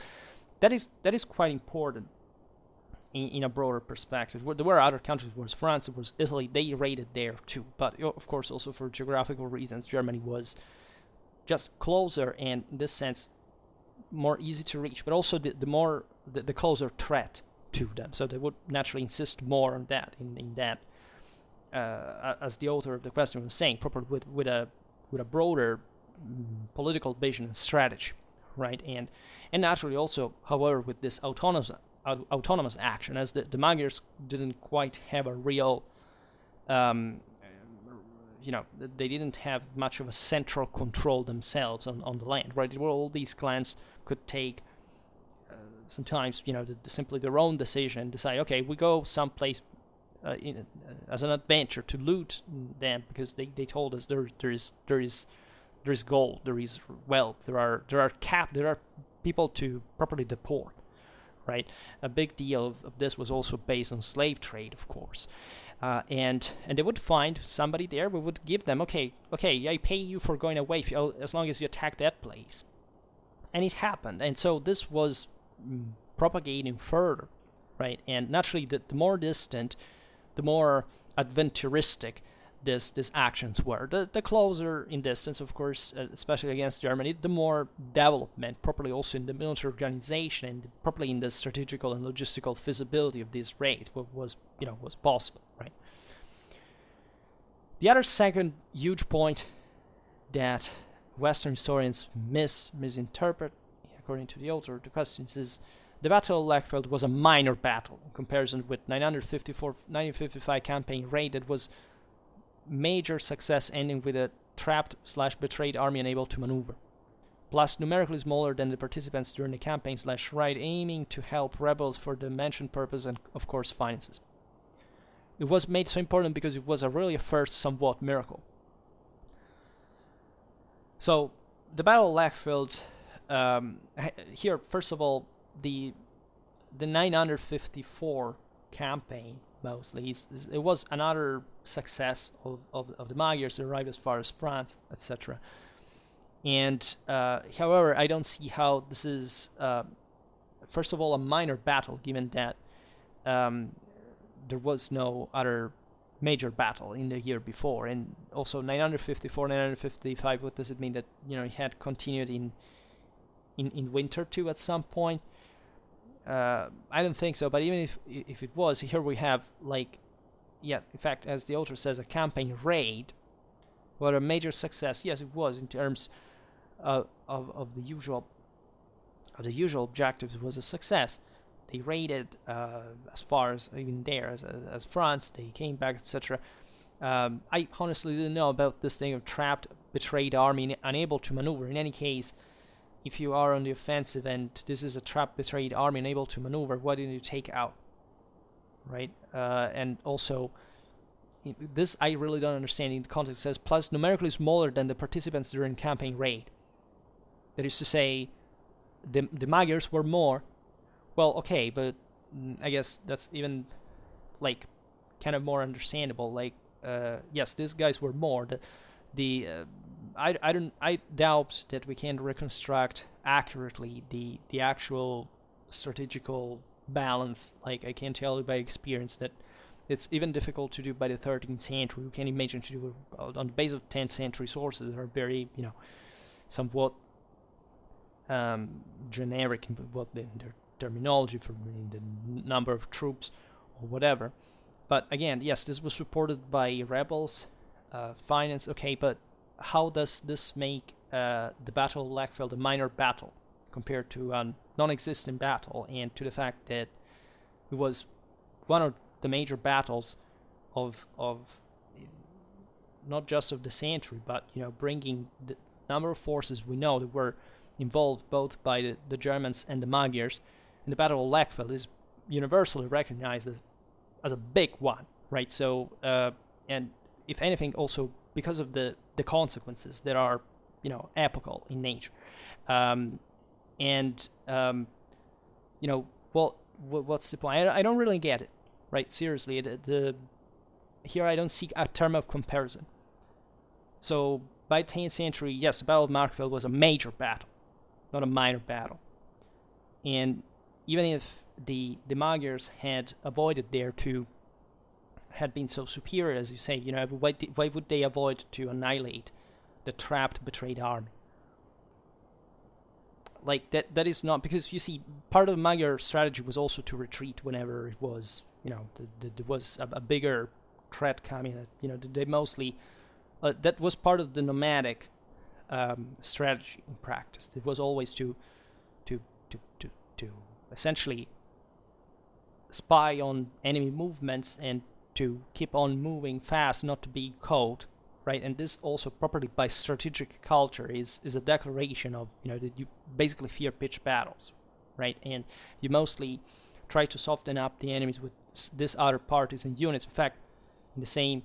that is quite important in a broader perspective. There were other countries, it was France, it was Italy, they raided there too. But of course, also for geographical reasons, Germany was just closer and, in this sense, more easy to reach, but also the closer threat to them. So they would naturally insist more on that, in that, as the author of the question was saying, properly with a broader political vision and strategy, right? And naturally also, however, with this autonomous action, as the Magyars didn't quite have a real, they didn't have much of a central control themselves on the land, right? Where all these clans could take sometimes, simply their own decision and decide, okay, we go someplace as an adventure to loot them, because they told us there is gold, there is wealth, there are people to properly deport, right? A big deal of this was also based on slave trade, of course. And they would find somebody there. We would give them, okay, I pay you for going away as long as you attack that place. And it happened. And so this was propagating further, right? And naturally, the more distant, the more adventuristic these actions were. The closer in distance, of course, especially against Germany, the more development, properly also in the military organization and properly in the strategical and logistical feasibility of these raids was possible, right? The other second huge point that Western historians misinterpret, according to the author of the questions, is the Battle of Lechfeld was a minor battle in comparison with 955 campaign raid that was major success, ending with a trapped/betrayed army unable to maneuver. Plus, numerically smaller than the participants during the campaign/raid, aiming to help rebels for the mentioned purpose and, of course, finances. It was made so important because it was really a first somewhat miracle. So, the Battle of Lechfeld, here, first of all, the 954 campaign, mostly, it was another success of the Magyars that arrived as far as France, etc. And however, I don't see how this is, first of all, a minor battle, given that there was no other major battle in the year before. And also 954, 955, what does it mean? That it had continued in winter too at some point? I don't think so, but even if it was, here we have, in fact, as the author says, a campaign raid. What a major success. Yes, it was, in terms of the usual objectives. It was a success. They raided as far as even there as France. They came back, etc. I honestly didn't know about this thing of trapped, betrayed army unable to maneuver. In any case, if you are on the offensive and this is a trapped, betrayed army unable to maneuver, what do you take out? Right? And also, this I really don't understand in the context. It says, plus numerically smaller than the participants during campaign raid. That is to say, the Magyars were more. Well, okay, but I guess that's even, kind of more understandable. Yes, these guys were more. I doubt that we can reconstruct accurately the actual strategical balance. I can tell you by experience that it's even difficult to do by the 13th century. You can imagine to do on the base of 10th century sources that are very, somewhat generic in what their terminology for the number of troops or whatever. But again, yes, this was supported by rebels, finance. Okay, but how does this make the Battle of Lechfeld a minor battle compared to a non-existent battle, and to the fact that it was one of the major battles of not just of the century, but bringing the number of forces we know that were involved both by the Germans and the Magyars in the Battle of Lechfeld is universally recognized as a big one, right? So, and if anything, also because of the consequences that are, epochal in nature. What's the point? I don't really get it, right? Seriously, here I don't see a term of comparison. So by the 10th century, yes, the Battle of Lechfeld was a major battle, not a minor battle. And even if the Magyars had avoided there to, had been so superior, as you say, why would they avoid to annihilate the trapped, betrayed army? Like, that is not, because you see, part of the Magyar strategy was also to retreat whenever it was, there was a bigger threat coming. They mostly, that was part of the nomadic strategy in practice. It was always to essentially spy on enemy movements and to keep on moving fast, not to be caught, right? And this also, properly by strategic culture, is a declaration of, that you basically fear pitched battles, right? And you mostly try to soften up the enemies with these other parties and units. In fact, in the same,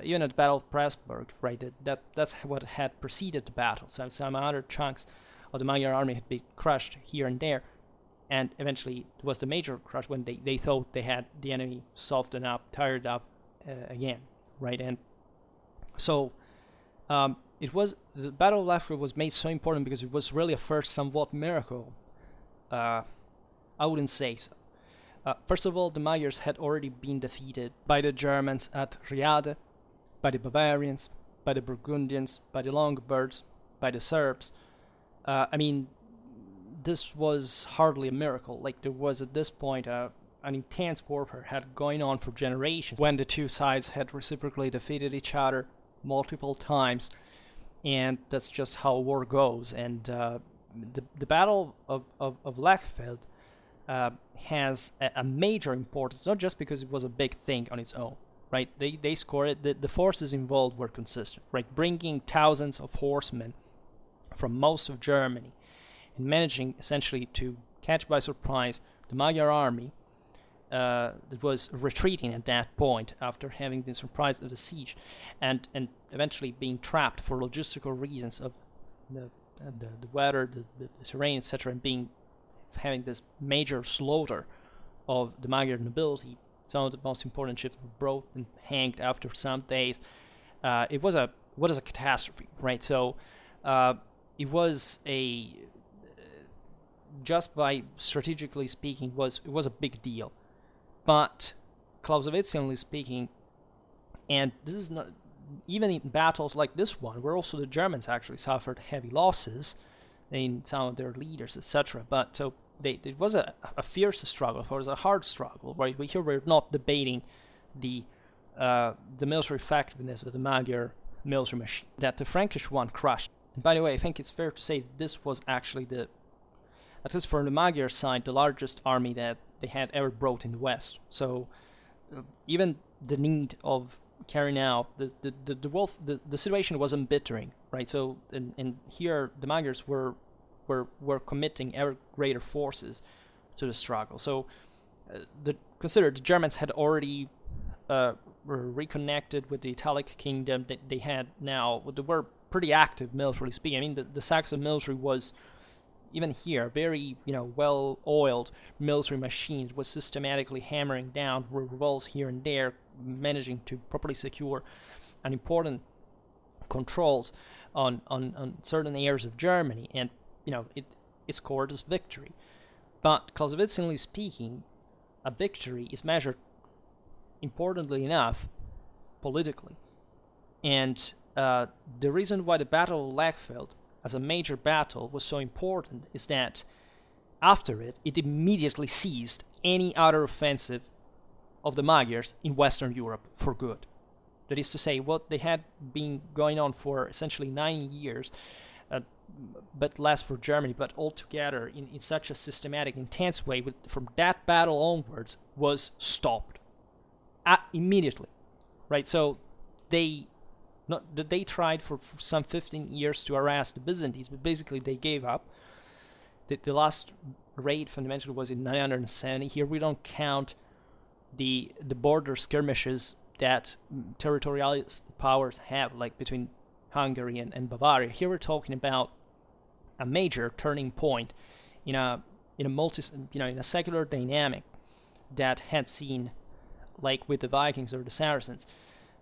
even at the Battle of Pressburg, right? That's what had preceded the battle. So some other chunks of the Magyar army had been crushed here and there, and eventually it was the major crush when they thought they had the enemy softened up, tired up again, right? And so the Battle of Lechfeld was made so important because it was really a first somewhat miracle. I wouldn't say so. First of all, the Magyars had already been defeated by the Germans at Riade, by the Bavarians, by the Burgundians, by the Longobards, by the Serbs. This was hardly a miracle. Like, there was at this point an intense warfare had going on for generations when the two sides had reciprocally defeated each other multiple times, and that's just how war goes. And the Battle of Lechfeld has a major importance, not just because it was a big thing on its own, right? They scored it. The forces involved were consistent, right? Bringing thousands of horsemen from most of Germany and managing essentially to catch by surprise the Magyar army that was retreating at that point after having been surprised at the siege, and eventually being trapped for logistical reasons of the weather, the terrain, etc., and having this major slaughter of the Magyar nobility. Some of the most important ships were brought and hanged after some days. It was a catastrophe, right? So it was just by strategically speaking, it was a big deal. But Clausewitzianly speaking, and this is not even in battles like this one, where also the Germans actually suffered heavy losses in some of their leaders, etc. But so it was a fierce struggle. It was a hard struggle. Right? We're not debating the military effectiveness of the Magyar military machine that the Frankish one crushed. And by the way, I think it's fair to say that this was actually at least for the Magyar side, the largest army that they had ever brought in the West. So even the need of carrying out the situation was embittering, right? So and here the Magyars were committing ever greater forces to the struggle. So consider the Germans had already were reconnected with the Italic kingdom. They had now, they were pretty active militarily speaking. I mean, the Saxon military was, even here, very well-oiled military machine. It was systematically hammering down revolts here and there, managing to properly secure an important controls on certain areas of Germany, and it scored this victory. But Clausewitzianly speaking, a victory is measured, importantly enough, politically. And the reason why the Battle of Lechfeld as a major battle was so important is that after it immediately ceased any other offensive of the Magyars in Western Europe for good. That is to say, what they had been going on for essentially 9 years, but less for Germany, but altogether in such a systematic, intense way, from that battle onwards, was stopped immediately, right? So they not that they tried for some 15 years to harass the Byzantines, but basically they gave up. The last raid fundamentally was in 970. Here we don't count the border skirmishes that territorial powers have, like between Hungary and Bavaria. Here we're talking about a major turning point in a secular dynamic that had seen, like with the Vikings or the Saracens,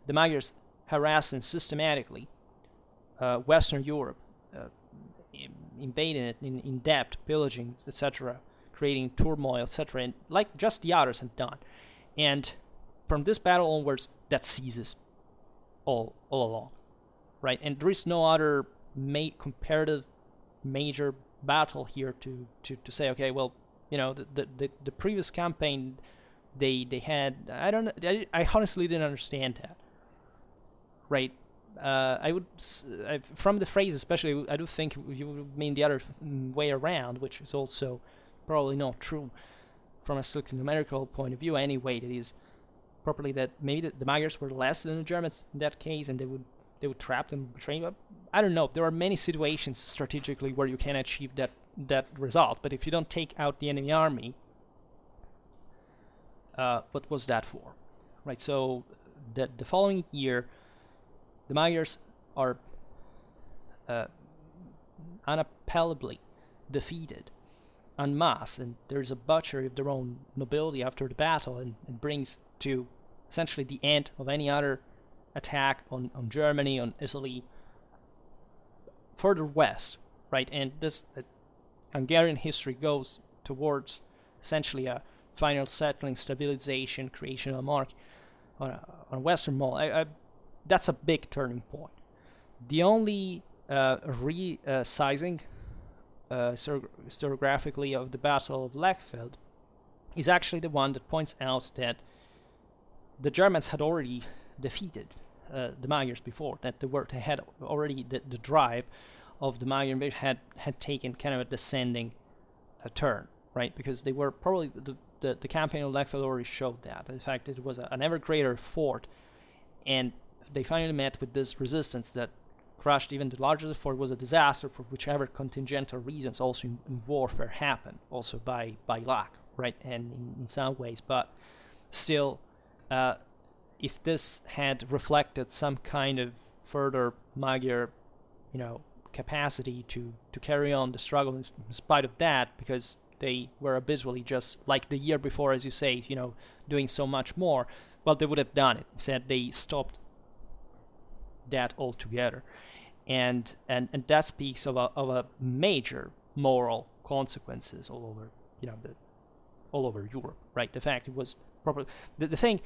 the Magyars harassing systematically Western Europe, invading it in depth, pillaging, etc., creating turmoil, etc., and like just the others had done. And from this battle onwards, that ceases all along, right? And there is no other comparative major battle here to say, okay, well, the previous campaign they had, I honestly didn't understand that, right? From the phrase especially, I do think you would mean the other way around, which is also probably not true from a strictly numerical point of view anyway. That is properly that maybe the Magyars were less than the Germans in that case, and they would trap them, betray them. I don't know. There are many situations strategically where you can achieve that result, but if you don't take out the enemy army, what was that for, right? So the following year, the Magyars are unappellably defeated en masse, and there's a butchery of their own nobility after the battle, and it brings to essentially the end of any other attack on Germany, on Italy, further west, right? And this Hungarian history goes towards essentially a final settling, stabilization, creation of a monarchy on Western Mall. That's a big turning point. The only resizing historiographically of the Battle of Lechfeld is actually the one that points out that the Germans had already defeated the Magyars before, that they had already the drive of the Magyar invasion had taken kind of a descending turn, right? Because they were probably the campaign of Lechfeld already showed that. In fact, it was an ever greater fort, and they finally met with this resistance that crushed even the largest fort. Was a disaster for whichever contingental reasons also in warfare happen, also by luck, right? And in some ways, but still, if this had reflected some kind of further Magyar, capacity to carry on the struggle in spite of that, because they were abysmally just like the year before, as you say, doing so much more, well, they would have done it. Instead, they stopped that altogether, and that speaks of a major moral consequences all over, all over Europe, right? The fact it was probably the thing.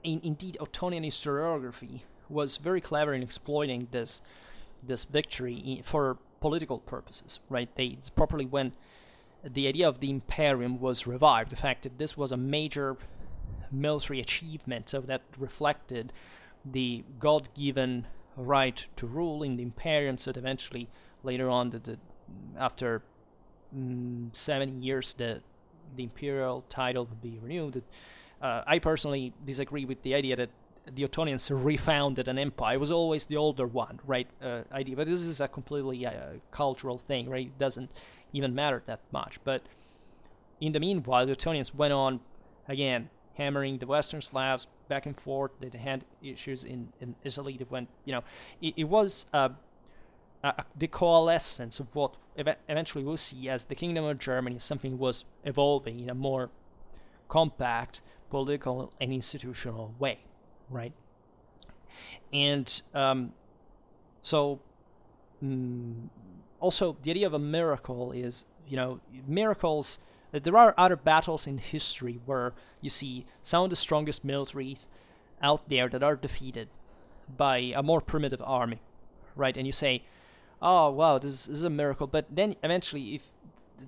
Indeed, Ottonian historiography was very clever in exploiting this victory for political purposes, right? It's properly when the idea of the imperium was revived, the fact that this was a major military achievement, so that reflected the God-given right to rule in the imperium, so that eventually later on, after 70 years, the imperial title would be renewed. I personally disagree with the idea that the Ottonians refounded an empire. It was always the older one, right? Idea, but this is a completely cultural thing, right? It doesn't even matter that much. But in the meanwhile, the Ottonians went on again, hammering the Western Slavs back and forth. They had issues in Italy. They went, it was the coalescence of what eventually we'll see as the Kingdom of Germany. Something was evolving in a more compact political and institutional way, right? And also the idea of a miracle is, miracles. There are other battles in history where you see some of the strongest militaries out there that are defeated by a more primitive army, right? And you say, oh, wow, this is a miracle. But then eventually, if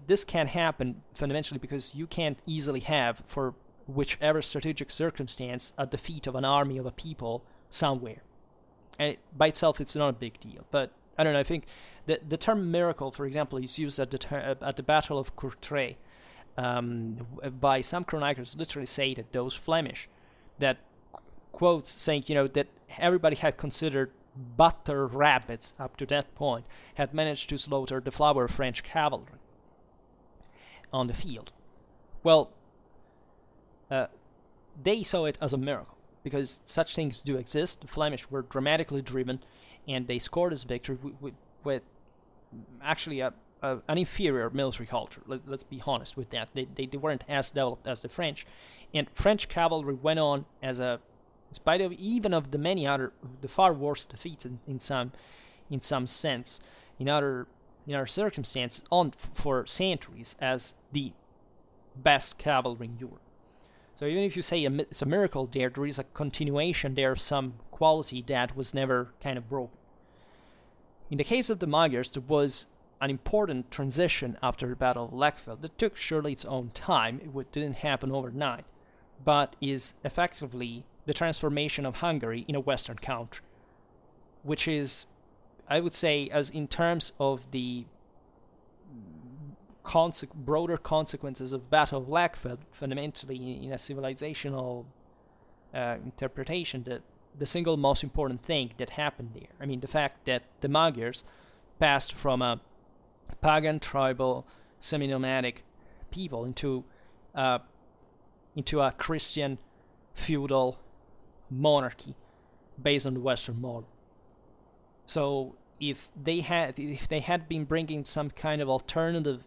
this can happen fundamentally because you can't easily have, for whichever strategic circumstance, a defeat of an army of a people somewhere. And by itself, it's not a big deal. But I don't know, I think the term miracle, for example, is used at the Battle of Courtrai. By some chroniclers literally say that those Flemish that quotes saying, that everybody had considered butter rabbits up to that point, had managed to slaughter the flower French cavalry on the field. Well, they saw it as a miracle, because such things do exist. The Flemish were dramatically driven, and they scored this victory with actually an inferior military culture. Let's be honest with that. They weren't as developed as the French, and French cavalry went on as a, in spite of even of the many other, the far worse defeats in some sense, in other circumstances, on for centuries as the best cavalry in Europe. So even if you say it's a miracle there is a continuation there of some quality that was never kind of broken. In the case of the Magyars, there was an important transition after the Battle of Lechfeld that took surely its own time. It didn't happen overnight, but is effectively the transformation of Hungary in a Western country, which is, I would say, as in terms of the broader consequences of Battle of Lechfeld, fundamentally in a civilizational interpretation, the single most important thing that happened there. I mean, the fact that the Magyars passed from a pagan, tribal, semi-nomadic people into a Christian feudal monarchy based on the Western model. So if they had been bringing some kind of alternative,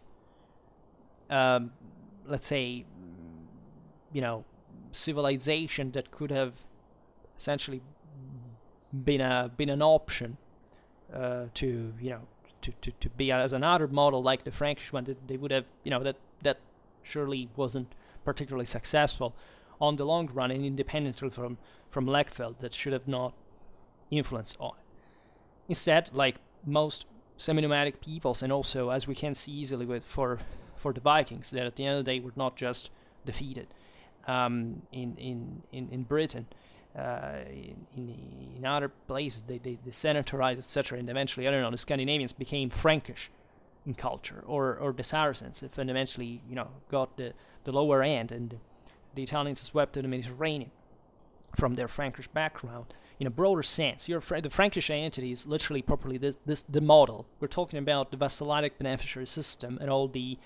let's say, civilization that could have essentially been an option to be as another model like the Frankish one, they would have, that surely wasn't particularly successful on the long run, and independently from Lechfeld, that should have not influenced on it. Instead, like most semi-nomadic peoples, and also as we can see easily for the Vikings, that at the end of the day were not just defeated in Britain, in other places they senatorize, etc., and eventually, I don't know, the Scandinavians became Frankish in culture, or the Saracens, and eventually got the lower end, and the Italians swept to the Mediterranean from their Frankish background. In a broader sense, the Frankish identity is literally properly the model. We're talking about the vassalic beneficiary system and all the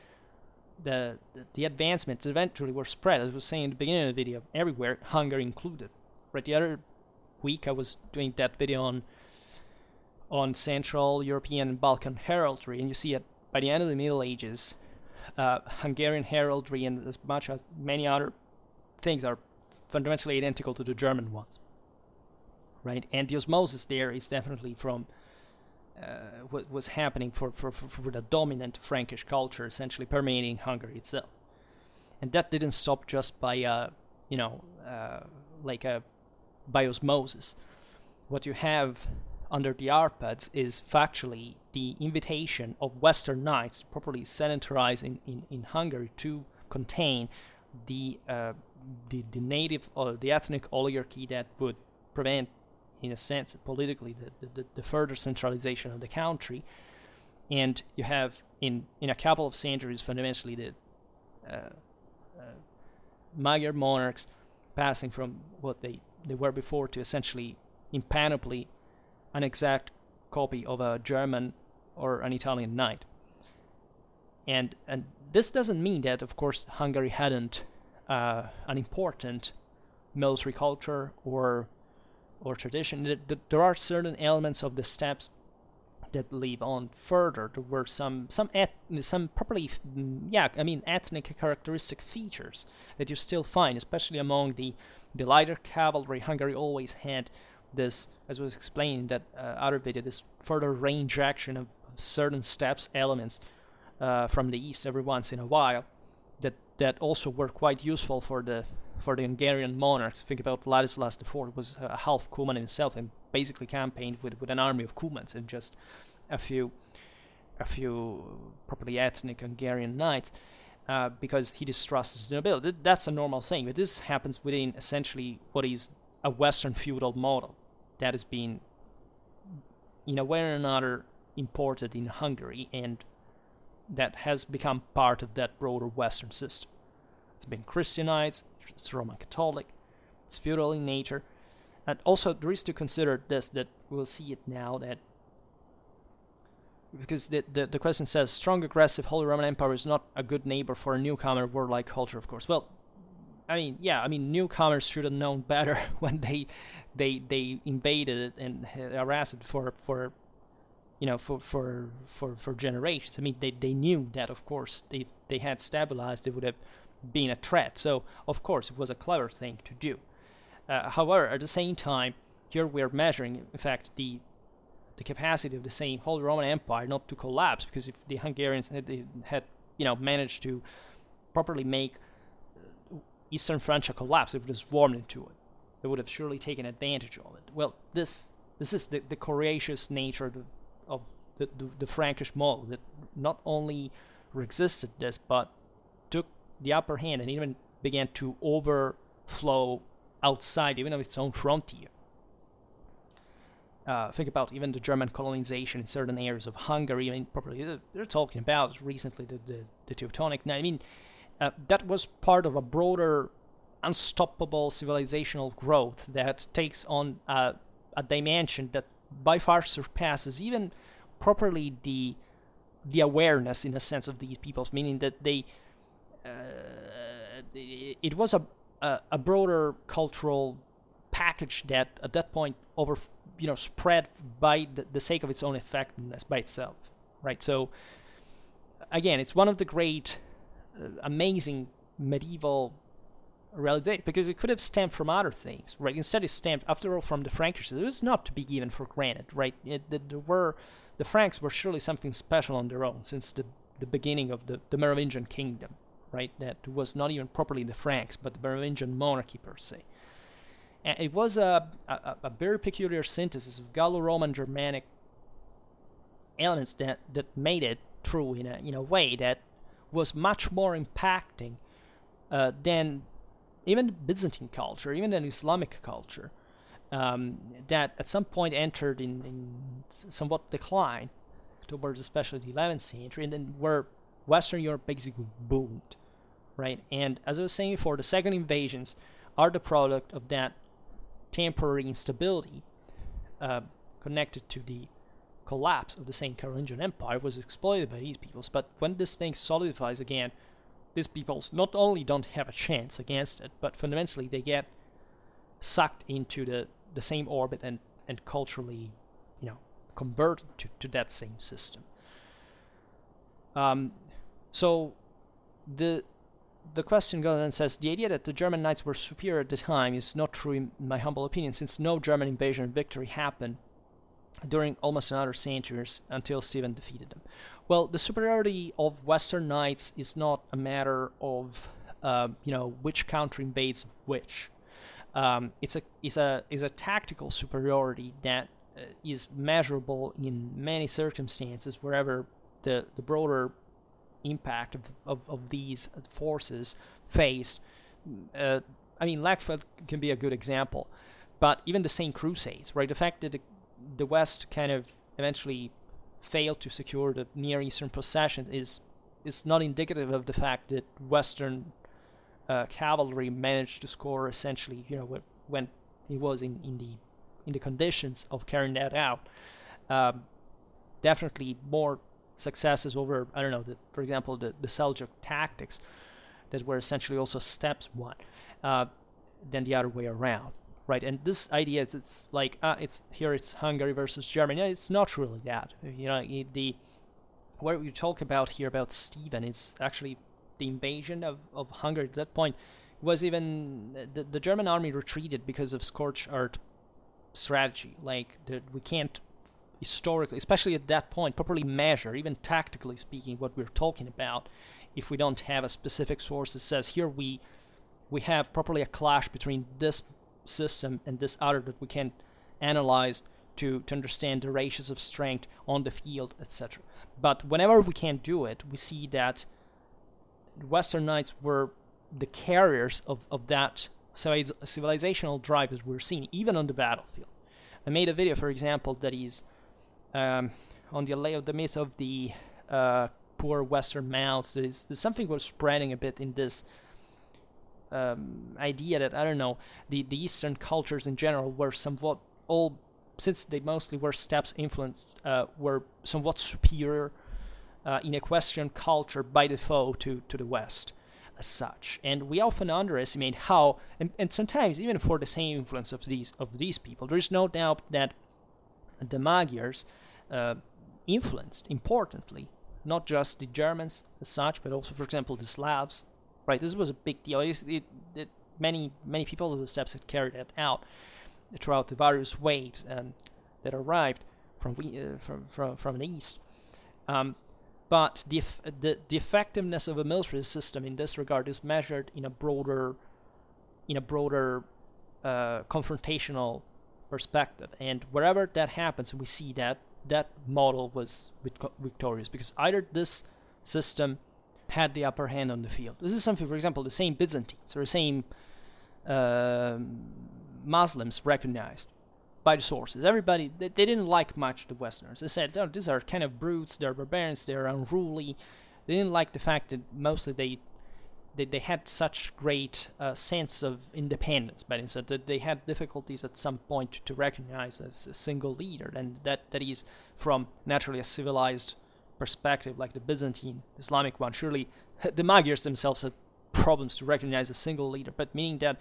advancements that eventually were spread, as I was saying in the beginning of the video, everywhere, Hungary included. Right, the other week I was doing that video on Central European and Balkan heraldry, and you see that by the end of the Middle Ages, Hungarian heraldry and as much as many other things are fundamentally identical to the German ones. Right, and the osmosis there is definitely from what was happening for the dominant Frankish culture, essentially permeating Hungary itself, and that didn't stop just by by osmosis. What you have under the Arpads is factually the invitation of Western knights properly sedentarize in Hungary to contain the native or the ethnic oligarchy that would prevent, in a sense, politically, the further centralization of the country. And you have, in a couple of centuries, fundamentally the Magyar monarchs passing from what they were before to essentially, in panoply, an exact copy of a German or an Italian knight. And this doesn't mean that, of course, Hungary hadn't an important military culture or tradition. There are certain elements of the steppes that live on further. There were some properly, ethnic characteristic features that you still find, especially among the lighter cavalry. Hungary always had this, as was explained in that other video, this further range action of certain steppes elements from the east every once in a while that also were quite useful for the Hungarian monarchs. Think about Ladislas IV, was a half Cuman himself and basically campaigned with an army of Cumans and just a few properly ethnic Hungarian knights because he distrusts the nobility. That's a normal thing, but this happens within essentially what is a Western feudal model that has been, in a way or another, imported in Hungary, and that has become part of that broader Western system. It's been Christianized, it's Roman Catholic, it's feudal in nature, And also there is to consider this, that we'll see it now, that because the question says strong, aggressive Holy Roman Empire is not a good neighbor for a newcomer warlike culture, of course. Well, I mean, yeah, I mean, newcomers should have known better when they invaded it and harassed it for generations. I mean, they knew that, of course, if they had stabilized, it would have been a threat. So, of course, it was a clever thing to do. However, at the same time, here we're measuring, in fact, the capacity of the same Holy Roman Empire not to collapse, because if the Hungarians had managed to properly make Eastern Francia collapse, it would have swarmed into it. They would have surely taken advantage of it. Well, this is the courageous nature of the Frankish model, that not only resisted this, but took the upper hand and even began to overflow outside even of its own frontier. Think about even the German colonization in certain areas of Hungary. I mean, probably they're talking about recently the Teutonic. I mean, that was part of a broader, unstoppable civilizational growth that takes on a dimension that by far surpasses even properly the awareness, in a sense, of these peoples. Meaning that it was a broader cultural package that at that point spread by the sake of its own effectiveness by itself, right? So again, it's one of the great, amazing medieval realizations, because it could have stemmed from other things, right? Instead, it stemmed, after all, from the Frankish. It was not to be given for granted, right? The Franks were surely something special on their own since the beginning of the Merovingian kingdom, right? That was not even properly the Franks, but the Merovingian monarchy per se. And it was a very peculiar synthesis of Gallo-Roman Germanic elements that made it true in a way that was much more impacting than even Byzantine culture, even than Islamic culture, that at some point entered in somewhat decline towards especially the 11th century, and then where Western Europe basically boomed, right? And as I was saying before, the second invasions are the product of that temporary instability connected to the collapse of the same Carolingian Empire, was exploited by these peoples. But when this thing solidifies again, these peoples not only don't have a chance against it, but fundamentally they get sucked into the same orbit and culturally, converted to that same system. So the question goes and says, the idea that the German knights were superior at the time is not true in my humble opinion, since no German invasion or victory happened during almost another century until Stephen defeated them. Well, the superiority of Western knights is not a matter of which country invades which. It's a tactical superiority that is measurable in many circumstances wherever the broader impact of these forces faced. Lechfeld can be a good example, but even the same Crusades, right? The fact that the West kind of eventually failed to secure the Near Eastern possession is not indicative of the fact that Western cavalry managed to score essentially, when it was in the conditions of carrying that out. Definitely more successes over, for example, the Seljuk tactics that were essentially also steps one, than the other way around, right? And this idea is, it's like, it's Hungary versus Germany. It's not really that. What we talk about here about Stephen is actually the invasion of Hungary. At that point, was even the German army retreated because of scorched earth strategy. Like, we can't historically, especially at that point, properly measure, even tactically speaking, what we're talking about, if we don't have a specific source that says, here we have properly a clash between this system and this other that we can analyze to understand the ratios of strength on the field, etc. But whenever we can't do it, we see that Western knights were the carriers of that civilizational drive that we're seeing, even on the battlefield. I made a video, for example, that is on the layout, the myth of the poor Western mounts. There's something was spreading a bit in this idea that, I don't know, the Eastern cultures in general were somewhat all, since they mostly were steppes influenced, were somewhat superior in equestrian culture by default to the West as such. And we often underestimate how, and sometimes even for the same influence of these people, there is no doubt that the Magyars influenced importantly not just the Germans as such, but also, for example, the Slavs. Right, this was a big deal. Many people of the steppes had carried that out throughout the various waves that arrived from the east. But the effectiveness of a military system in this regard is measured in a broader confrontational perspective. And wherever that happens, we see that model was victorious, because either this system had the upper hand on the field. This is something, for example, the same Byzantines or the same Muslims recognized by the sources. Everybody, they didn't like much the Westerners. They said, oh, these are kind of brutes, they're barbarians, they're unruly. They didn't like the fact that mostly they had such great sense of independence, but instead that they had difficulties at some point to recognize as a single leader, and that is from naturally a civilized perspective like the Byzantine Islamic one. Surely the Magyars themselves had problems to recognize a single leader, but meaning that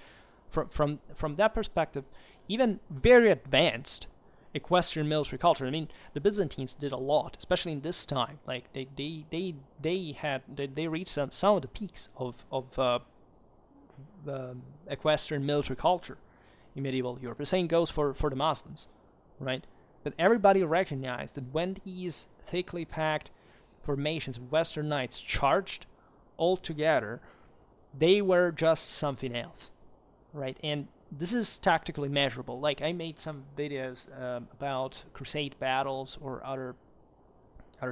from that perspective, even very advanced equestrian military culture. I mean, the Byzantines did a lot, especially in this time. Like they reached some of the peaks of equestrian military culture in medieval Europe. The same goes for the Muslims, right? But everybody recognized that when these thickly packed formations of Western knights charged all together, they were just something else, right? And this is tactically measurable. Like, I made some videos about crusade battles or other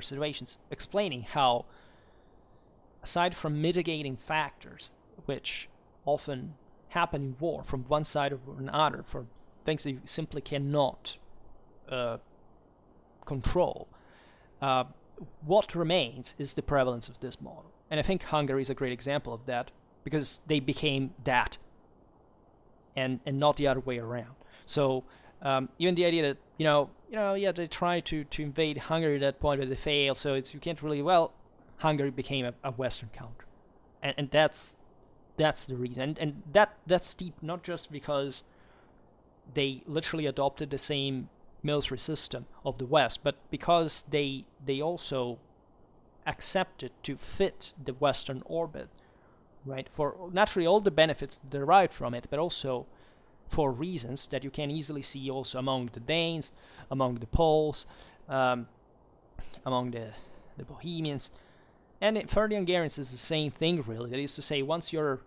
situations, explaining how, aside from mitigating factors, which often happen in war from one side or another for things that you simply cannot control, what remains is the prevalence of this model. And I think Hungary is a great example of that, because they became that, and not the other way around. So even the idea that they tried to invade Hungary at that point, but they failed, so you can't really, Hungary became a Western country, and that's the reason. And that's deep, not just because they literally adopted the same military system of the West, but because they also accepted to fit the Western orbit, right? For naturally all the benefits derived from it, but also for reasons that you can easily see also among the Danes, among the Poles, among the Bohemians, and for the Hungarians is the same thing, really. That is to say, once you're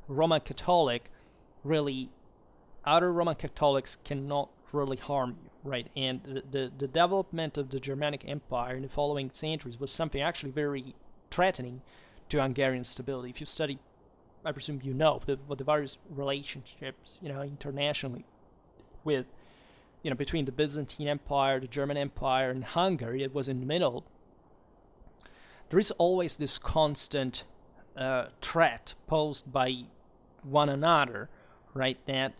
Roman Catholic, really other Roman Catholics cannot really harm you, right? And the development of the Germanic Empire in the following centuries was something actually very threatening to Hungarian stability. If you study, I presume you know, what the various relationships, internationally with, between the Byzantine Empire, the German Empire, and Hungary, it was in the middle. There is always this constant threat posed by one another, right? That,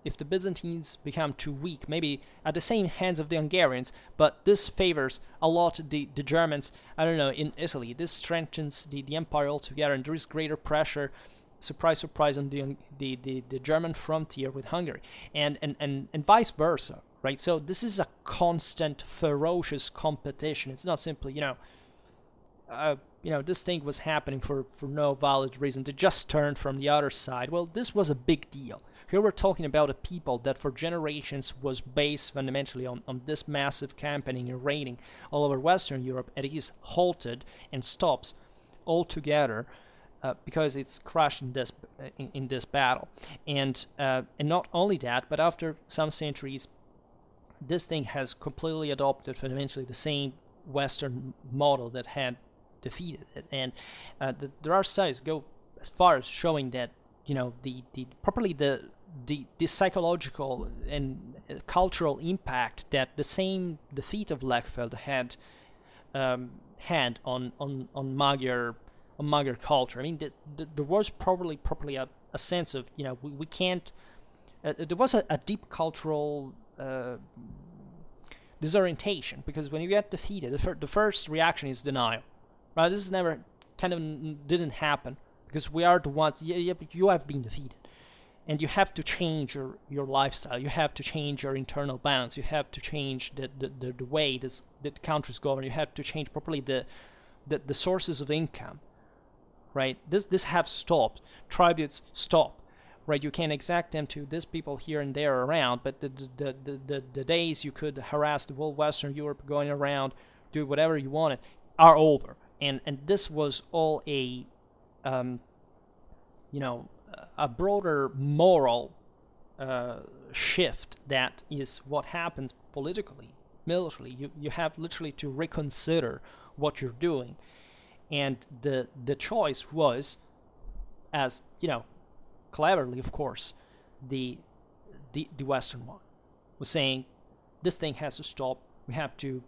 if the Byzantines become too weak, maybe at the same hands of the Hungarians, but this favors a lot the Germans, I don't know, in Italy. This strengthens the empire altogether, and there is greater pressure, surprise, on the German frontier with Hungary, and vice versa, right? So this is a constant, ferocious competition. It's not simply, this thing was happening for no valid reason. They just turned from the other side. Well, this was a big deal. Here we're talking about a people that for generations was based fundamentally on this massive campaigning and raiding all over Western Europe, and it is halted and stops altogether because it's crushed in this battle. And not only that, but after some centuries, this thing has completely adopted fundamentally the same Western model that had defeated it. And there are studies go as far as showing that the psychological and cultural impact that the same defeat of Lechfeld had on Magyar culture. I mean, there was probably a a sense of, we can't. There was a deep cultural disorientation, because when you get defeated, the first reaction is denial. Right? This is never didn't happen, because we are the ones. Yeah, but you have been defeated, and you have to change your lifestyle. You have to change your internal balance. You have to change the way that the countries govern. You have to change properly the sources of income. Right? This have stopped. Tributes stop. Right? You can exact them to these people here and there around, but the days you could harass the whole Western Europe, going around, do whatever you wanted, are over. And this was all a broader moral shift. That is what happens politically, militarily. You have literally to reconsider what you're doing, and the choice was, as cleverly, of course, the Western one was saying, this thing has to stop. We have to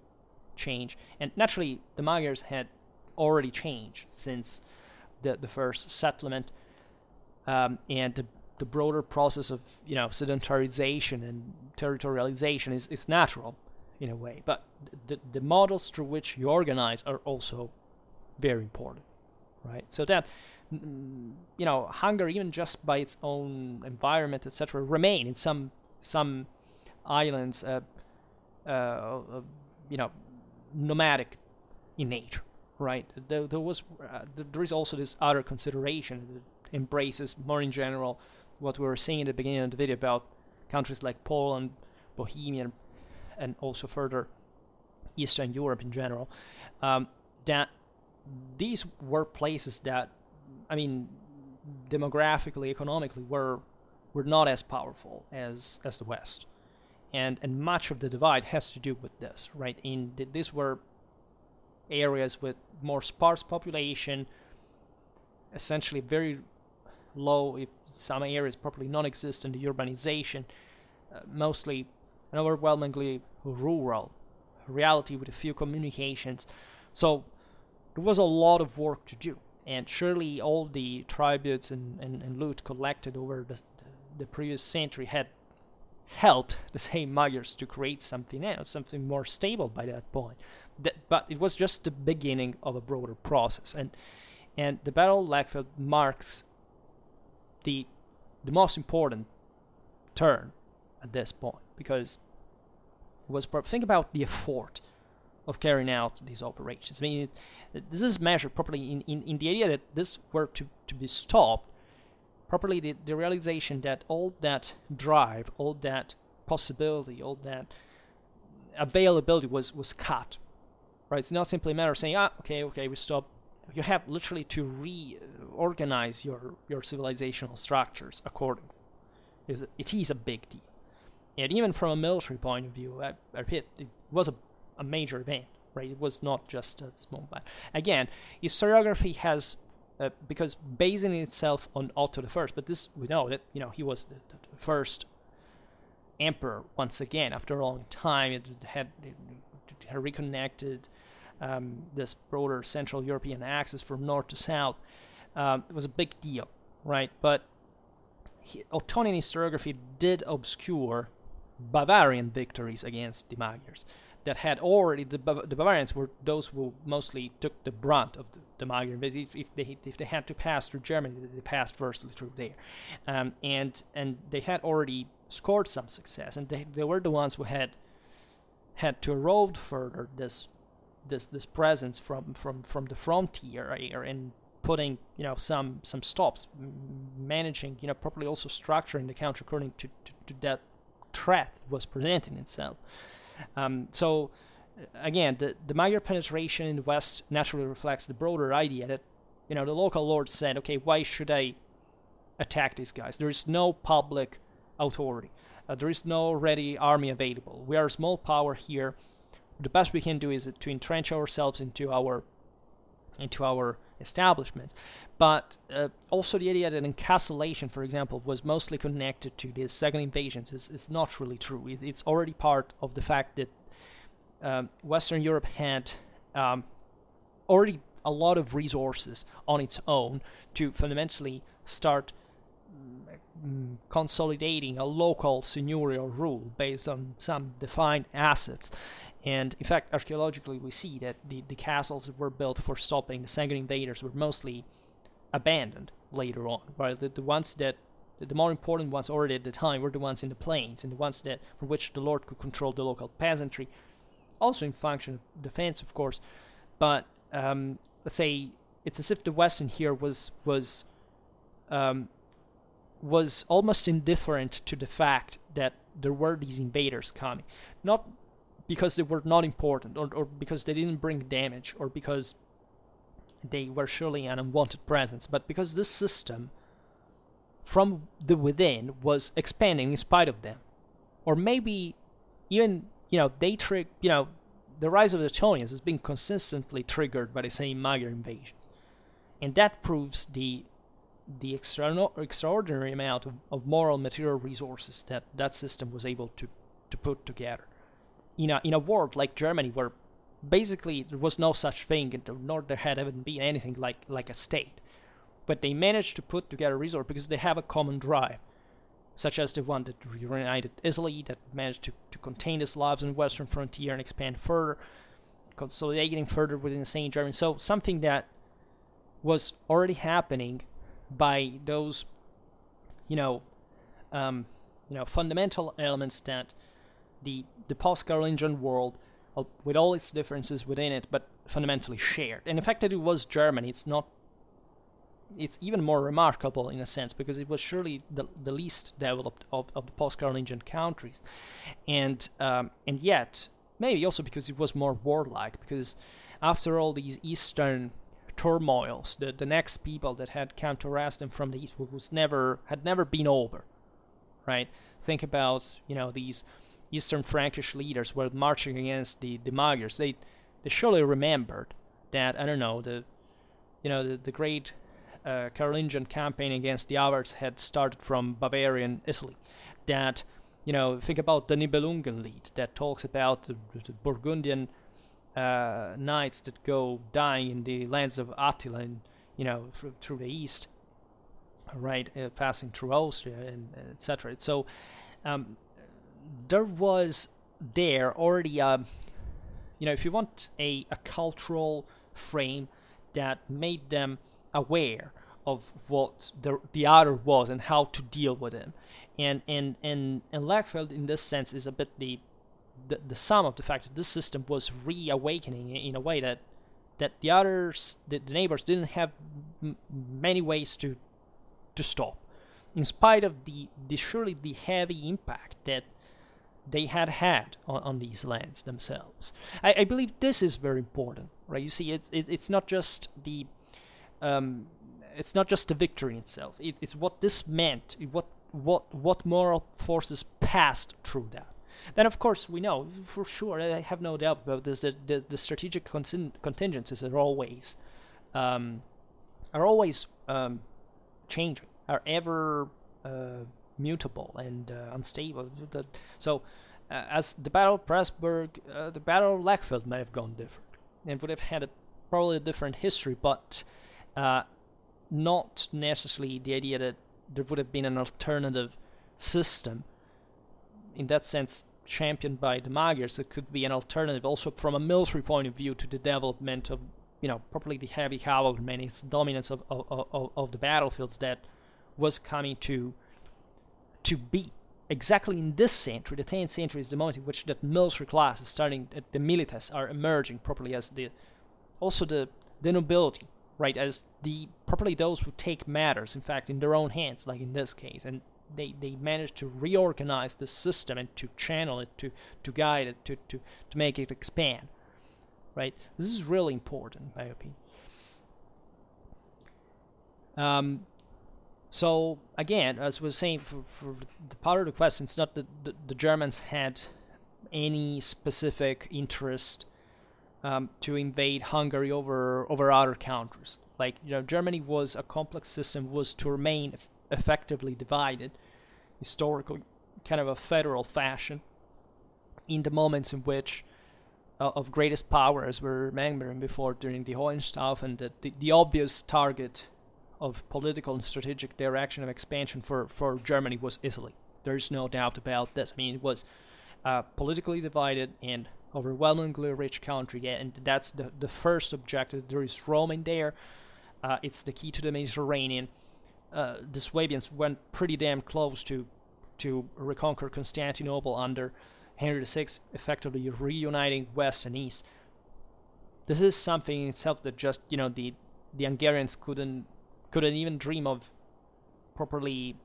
change. And naturally, the Magyars had already changed since the first settlement, and the broader process of sedentarization and territorialization is natural in a way. But the models through which you organize are also very important, right? So that Hungary, even just by its own environment, etc., remain in some islands, nomadic in nature, right? There is also this other consideration that embraces more in general what we were saying at the beginning of the video about countries like Poland, Bohemia, and also further Eastern Europe in general. That these were places that, demographically, economically, were not as powerful as the West, and much of the divide has to do with this, right? These were areas with more sparse population, essentially very low, if some areas properly non-existent, urbanization, mostly an overwhelmingly rural reality with a few communications. So there was a lot of work to do. And surely all the tributes and loot collected over the previous century had helped the same Magyars to create something else, something more stable by that point. But it was just the beginning of a broader process. And the Battle of Lechfeld marks the most important turn at this point, because it was think about the effort of carrying out these operations. This is measured properly in the idea that this were to be stopped, properly the realization that all that drive, all that possibility, all that availability was cut. Right? It's not simply a matter of saying, okay, we stop. You have literally to reorganize your civilizational structures accordingly. It is a big deal. And even from a military point of view, I repeat, it was a major event, right? It was not just a small battle. Again, historiography has, because basing itself on Otto I, but this, we know that, he was the first emperor once again after a long time. It had reconnected this broader Central European axis from north to south. It was a big deal, right? But Ottonian historiography did obscure Bavarian victories against the Magyars that had already, the Bavarians were those who mostly took the brunt of the Magyar invasion. If they had to pass through Germany, they passed firstly through there, and they had already scored some success, and they were the ones who had to erode further this presence from the frontier area, and putting some stops, managing properly, also structuring the country according to that threat was presenting itself. So again, the Magyar penetration in the West naturally reflects the broader idea that the local lords said, okay, why should I attack these guys? There is no public authority. There is no ready army available. We are a small power here. The best we can do is to entrench ourselves into our establishments. But also the idea that encapsulation, for example, was mostly connected to the second invasions is not really true. It's already part of the fact that Western Europe had already a lot of resources on its own to fundamentally start consolidating a local seigneurial rule based on some defined assets. And in fact, archaeologically, we see that the castles that were built for stopping the Saxon invaders were mostly abandoned later on, while the ones that the more important ones already at the time were the ones in the plains, and the ones that for which the lord could control the local peasantry, also in function of defense, of course. But let's say it's as if the West in here was almost indifferent to the fact that there were these invaders coming, not because they were not important, or because they didn't bring damage, or because they were surely an unwanted presence, but because this system from the within was expanding in spite of them. Or maybe even, the rise of the Teutonians has been consistently triggered by the same Magyar invasions. And that proves the extraordinary amount of moral material resources that system was able to put together. In a world like Germany, where basically there was no such thing, nor there had ever been anything like a state. But they managed to put together resources because they have a common drive, such as the one that reunited Italy, that managed to contain the Slavs on the western frontier and expand further, consolidating further within the same Germany. So something that was already happening by those, fundamental elements that the post-Carolingian world, with all its differences within it, but fundamentally shared. And the fact that it was Germany, it's even more remarkable in a sense, because it was surely the least developed of the post-Carolingian countries, and yet maybe also because it was more warlike, because after all these eastern turmoils, the next people that had come to harass them from the east had never been over, right? Think about these Eastern Frankish leaders were marching against the Magyars. They surely remembered that, I don't know, the great Carolingian campaign against the Avars had started from Bavarian Italy. That, think about the Nibelungen Lied that talks about the Burgundian knights that go dying in the lands of Attila, and through the east, right, passing through Austria and etc. So there was already if you want a cultural frame that made them aware of what the other was and how to deal with him, and Lechfeld in this sense is a bit the sum of the fact that this system was reawakening in a way that the others, the neighbors, didn't have many ways to stop, in spite of the surely the heavy impact that they had on these lands themselves. I believe this is very important, right? You see, it's not just the victory in itself. It's what this meant. What moral forces passed through that. Then, of course, we know for sure. I have no doubt about this. That the strategic contingencies are always changing, are ever mutable and unstable. So, as the Battle of Pressburg, the Battle of Lechfeld might have gone different, and would have had probably a different history, but not necessarily the idea that there would have been an alternative system, in that sense, championed by the Magyars, that could be an alternative also from a military point of view to the development of, properly the heavy cavalry and its dominance of the battlefields that was coming to be. Exactly in this century, the 10th century, is the moment in which that military class is starting, the milites are emerging properly as the nobility, right, as properly those who take matters, in fact, in their own hands, like in this case, and they manage to reorganize the system and to channel it, to guide it, to make it expand, right? This is really important, in my opinion. So again, as we were saying, for the part of the question, it's not that the Germans had any specific interest to invade Hungary over other countries. Like, Germany was a complex system, was to remain effectively divided, historically, kind of a federal fashion, in the moments in which of greatest power, as we were remembering before, during the Hohenstaufen, that the obvious target of political and strategic direction of expansion for Germany was Italy. There's no doubt about this. I mean, it was politically divided and overwhelmingly rich country, and that's the first objective. There is Rome in there. It's the key to the Mediterranean. The Swabians went pretty damn close to reconquer Constantinople under Henry VI, effectively reuniting West and East. This is something in itself that just, the Hungarians couldn't even dream of properly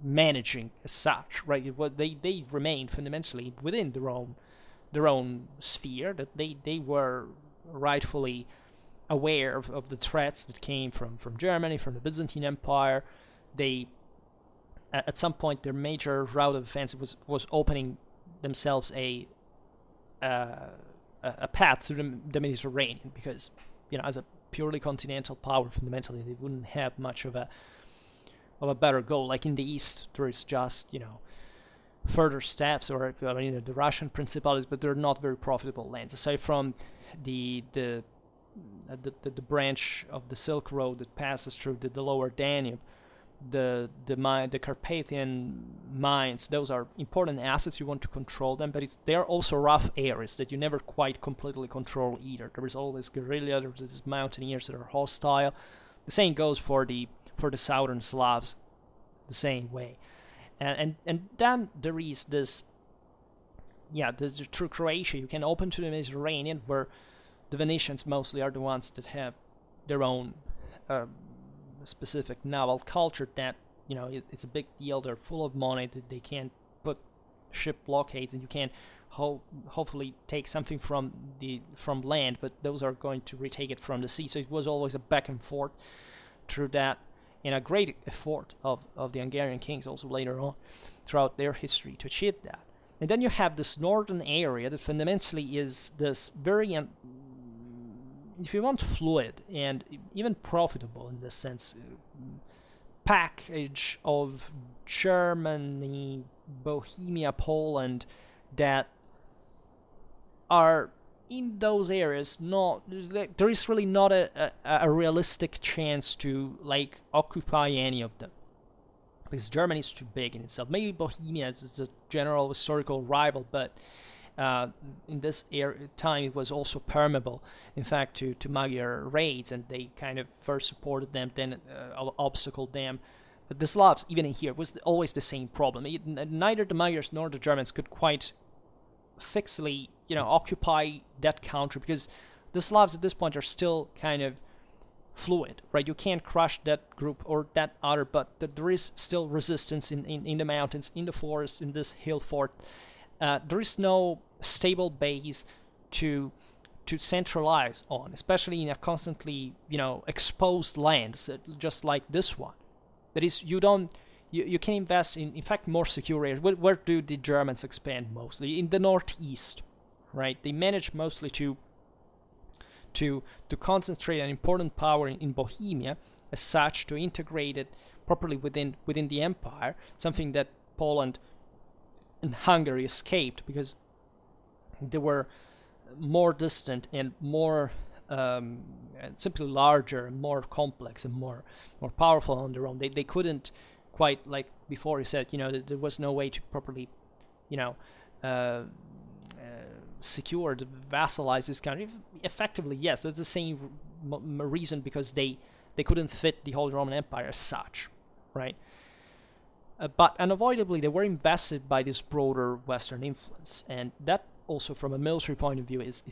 managing as such, right? They remained fundamentally within their own sphere, that they were rightfully aware of the threats that came from Germany, from the Byzantine Empire. They, at some point, their major route of offensive was opening themselves a path through the Mediterranean, because, as a purely continental power, fundamentally, they wouldn't have much of a better goal. Like in the East, there is just, further steps, or the Russian principalities, but they're not very profitable lands. Aside from the branch of the Silk Road that passes through the lower Danube, the Carpathian mines, those are important assets. You want to control them, but they are also rough areas that you never quite completely control either. There is always guerrilla, there's mountaineers that are hostile. The same goes for the southern Slavs, the same way. And then there is this, through Croatia, you can open to the Mediterranean, where the Venetians mostly are the ones that have their own specific naval culture that, it's a big deal. They're full of money, that they can put ship blockades, and you can hopefully take something from land, but those are going to retake it from the sea. So it was always a back and forth through that, and a great effort of the Hungarian kings also later on throughout their history to achieve that. And then you have this northern area that fundamentally is this very, if you want, fluid and even profitable in this sense, package of Germany, Bohemia, Poland, that are in those areas. There is really not a realistic chance to occupy any of them, because Germany is too big in itself. Maybe Bohemia is a general historical rival, but in this time it was also permeable, in fact, to Magyar raids, and they kind of first supported them, then obstacled them. But the Slavs, even in here, was always the same problem. Neither the Magyars nor the Germans could quite fixedly, occupy that country, because the Slavs at this point are still kind of fluid, right? You can't crush that group or that other, but there is still resistance in the mountains, in the forests, in this hill fort. There is no stable base to centralize on, especially in a constantly, exposed land, just like this one. That is, you can invest in fact, more secure areas. Where do the Germans expand mostly? In the northeast, right? They manage mostly to concentrate an important power in Bohemia, as such, to integrate it properly within the empire, something that Poland and Hungary escaped, because they were more distant and more simply larger and more complex and more powerful on their own. They couldn't quite, like before you said, there was no way to properly, secure, to vassalize this country. Effectively, yes, that's the same reason, because they couldn't fit the Holy Roman Empire as such, right? But unavoidably, they were invested by this broader Western influence, and that also, from a military point of view, is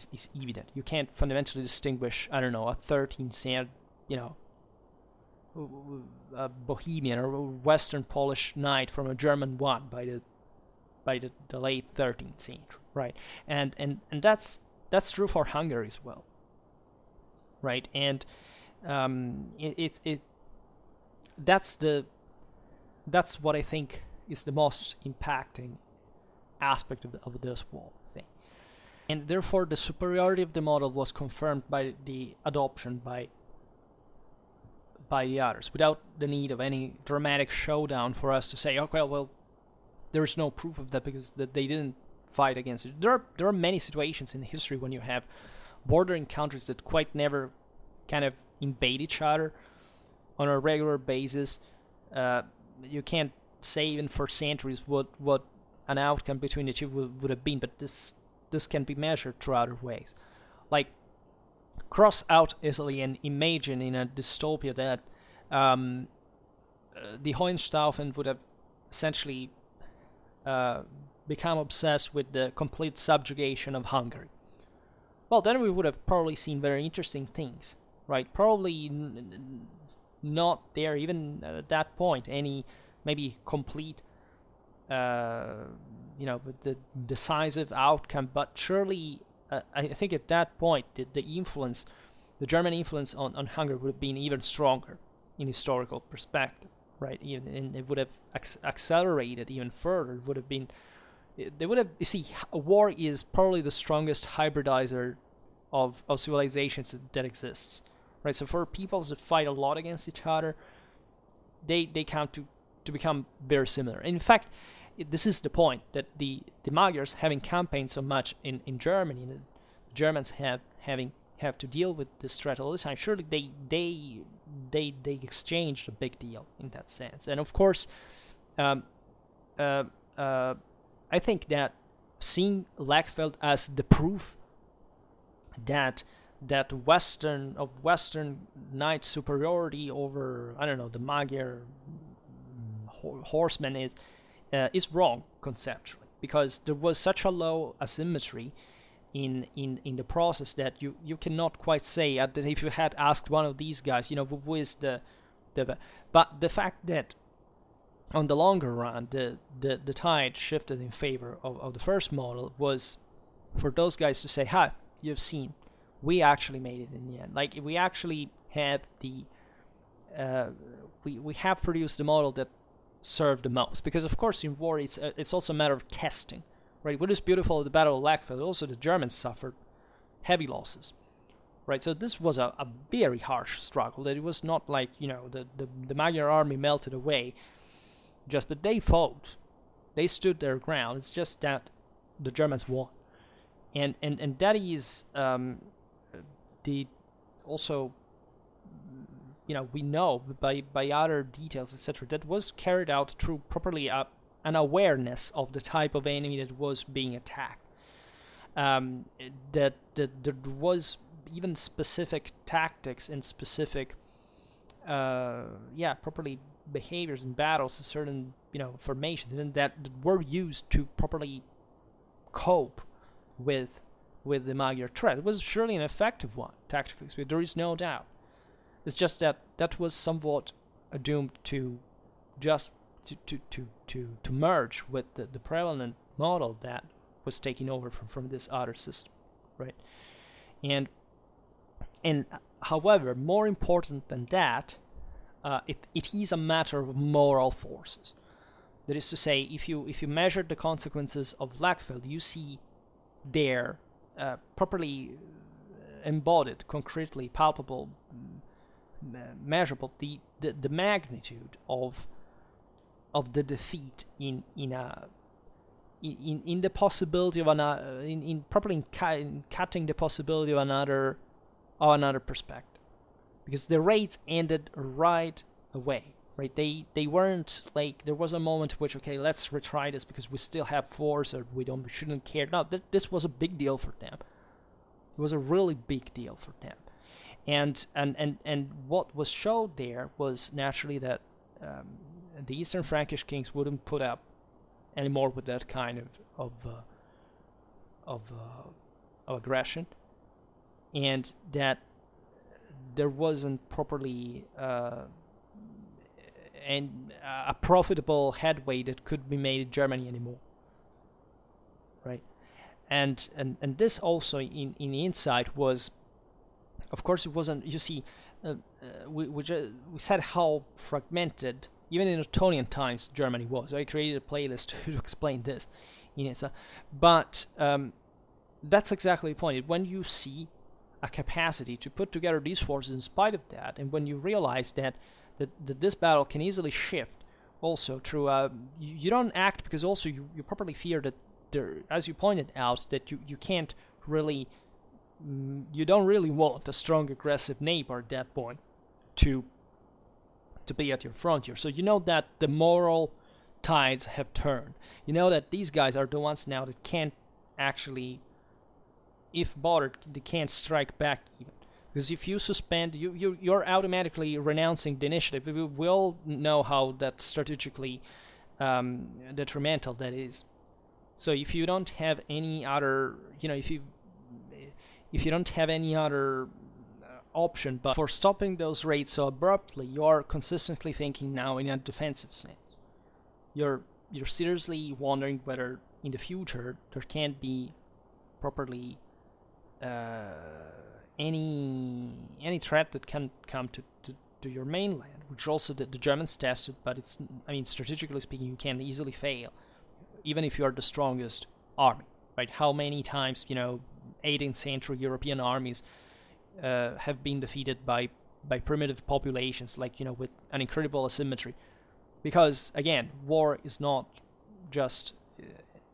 evident. You can't fundamentally distinguish, a 13th century, a Bohemian or Western Polish knight from a German one by the late 13th century, right? And that's true for Hungary as well, right? And that's what I think is the most impacting aspect of this whole thing. And therefore, the superiority of the model was confirmed by the adoption by the others, without the need of any dramatic showdown for us to say, okay, well, there is no proof of that because they didn't fight against it. There are many situations in history when you have bordering countries that quite never kind of invade each other on a regular basis. You can't say even for centuries what an outcome between the two would have been, but this can be measured through other ways. Like, cross out Italy and imagine in a dystopia that the Hohenstaufen would have essentially become obsessed with the complete subjugation of Hungary. Well, then we would have probably seen very interesting things, right? Probably not there even at that point any maybe complete the decisive outcome, but surely I think at that point the German influence on Hungary would have been even stronger in historical perspective, right? And it would have accelerated even further. It would have been, they would have, you see, war is probably the strongest hybridizer of civilizations that exists, right? So for peoples that fight a lot against each other, they count to become very similar. In fact, this is the point, that the Magyars having campaigned so much in Germany, the Germans have to deal with this threat all the time. Surely they exchanged a big deal in that sense. And of course, I think that seeing Lechfeld as the proof that Western knight superiority over, I don't know, the Magyar horseman is wrong conceptually, because there was such a low asymmetry in the process that you cannot quite say that if you had asked one of these guys, who is the but the fact that on the longer run the tide shifted in favor of the first model was for those guys to say, "Hi, you've seen, we actually made it in the end. Like, we actually have we have produced the model that serve the most." Because of course in war it's also a matter of testing, right? What is beautiful of the Battle of Lechfeld, also the Germans suffered heavy losses, right? So this was a very harsh struggle, that it was not like the Magyar army melted away, but they fought, they stood their ground. It's just that the Germans won, and that is the also we know by other details, etc., that was carried out through properly an awareness of the type of enemy that was being attacked. That there was even specific tactics and specific, properly behaviors in battles, certain formations, and that were used to properly cope with the Magyar threat. It was surely an effective one, tactically speaking. There is no doubt. It's just that was somewhat doomed to just to merge with the prevalent model that was taken over from this other system, right? And however, more important than that, it is a matter of moral forces. That is to say, if you measure the consequences of Lechfeld, you see there properly embodied, concretely palpable, measurable the magnitude of the defeat in the possibility of in cutting the possibility of another perspective, because the raids ended right away, right? They weren't like there was a moment in which, okay, let's retry this because we still have force, or we shouldn't care. No, this was a big deal for them. It was a really big deal for them. And what was showed there was naturally that the Eastern Frankish kings wouldn't put up anymore with that kind of aggression, and that there wasn't properly a profitable headway that could be made in Germany anymore, right? And this also in the inside was, of course, it wasn't. You see, we said how fragmented, even in Ottonian times, Germany was. I created a playlist to explain this. But that's exactly the point. When you see a capacity to put together these forces in spite of that, and when you realize that this battle can easily shift also through, you don't act because also you properly fear that there, as you pointed out, that you can't really you don't really want a strong aggressive neighbor at that point to be at your frontier. So you know that the moral tides have turned. You know that these guys are the ones now that can't actually, if bothered, they can't strike back even. Because if you suspend, you're automatically renouncing the initiative. We all know how that strategically detrimental that is. So if you don't have any other, if you don't have any other option but for stopping those raids so abruptly, you are consistently thinking now in a defensive sense. You're seriously wondering whether in the future there can't be properly any threat that can come to your mainland, which also the Germans tested, but strategically speaking, you can easily fail, even if you are the strongest army, right? How many times, 18th century European armies have been defeated by primitive populations, with an incredible asymmetry. Because, again, war is not just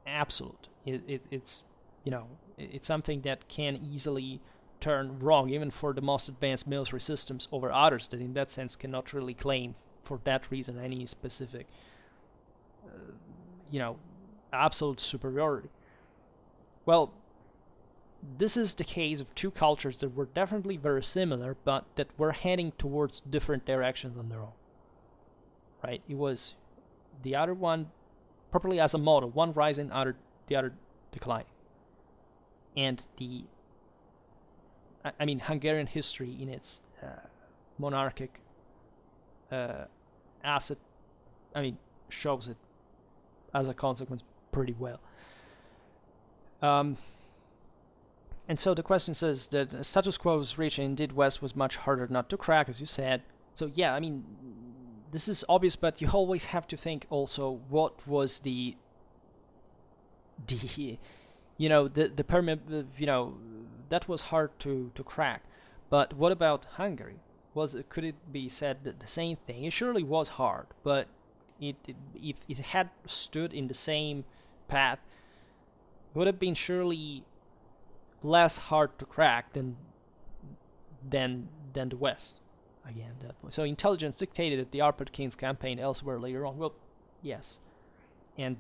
absolute. It's something that can easily turn wrong, even for the most advanced military systems over others that in that sense cannot really claim for that reason any specific absolute superiority. Well, this is the case of two cultures that were definitely very similar, but that were heading towards different directions on their own, right? It was the other one properly as a model, one rising, the other declining. And Hungarian history in its monarchic asset, shows it as a consequence pretty well. And so the question says that status quo was reached and indeed West was much harder not to crack, as you said. So yeah, this is obvious, but you always have to think also what was the permit, that was hard to crack. But what about Hungary? Could it be said that the same thing? It surely was hard, but if it had stood in the same path, it would have been surely less hard to crack than the West. Again, that point. So intelligence dictated that the Arpad King's campaign elsewhere later on. Well, yes, and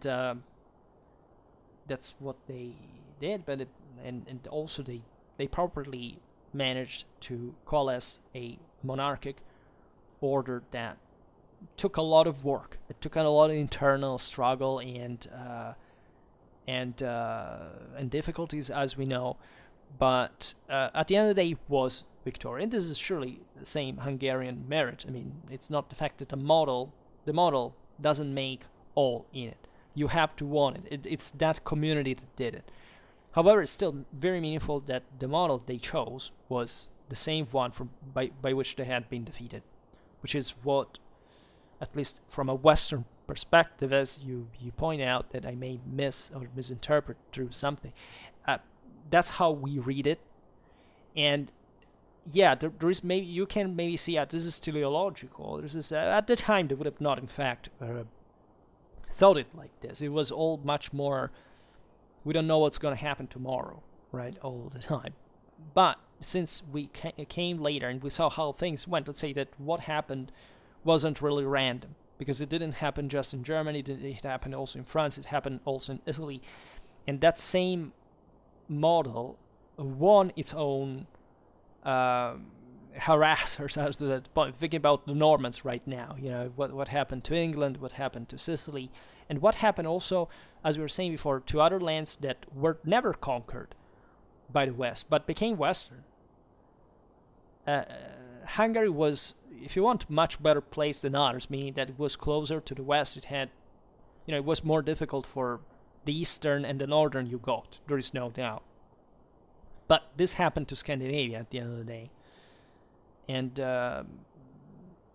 that's what they did, but and also they properly managed to coalesce a monarchic order that took a lot of work. It took a lot of internal struggle and difficulties, as we know, but at the end of the day, it was victorious. And this is surely the same Hungarian merit. It's not the fact that the model doesn't make all in it. You have to want it. It's that community that did it. However, it's still very meaningful that the model they chose was the same one by which they had been defeated, which is what, at least from a Western perspective, as you point out that I may miss or misinterpret through something, that's how we read it. And yeah, there is maybe you can maybe see this is teleological. This is at the time they would have not in fact thought it like this. It was all much more, we don't know what's going to happen tomorrow, right, all the time. But since we came later and we saw how things went, let's say that what happened wasn't really random, because it didn't happen just in Germany, it happened also in France, it happened also in Italy. And that same model won its own harassers as to that point. Thinking about the Normans right now, what happened to England, what happened to Sicily, and what happened also, as we were saying before, to other lands that were never conquered by the West, but became Western. Hungary was, if you want, much better placed than others, meaning that it was closer to the West. It had, it was more difficult for the Eastern and the Northern you got. There is no doubt. But this happened to Scandinavia at the end of the day. And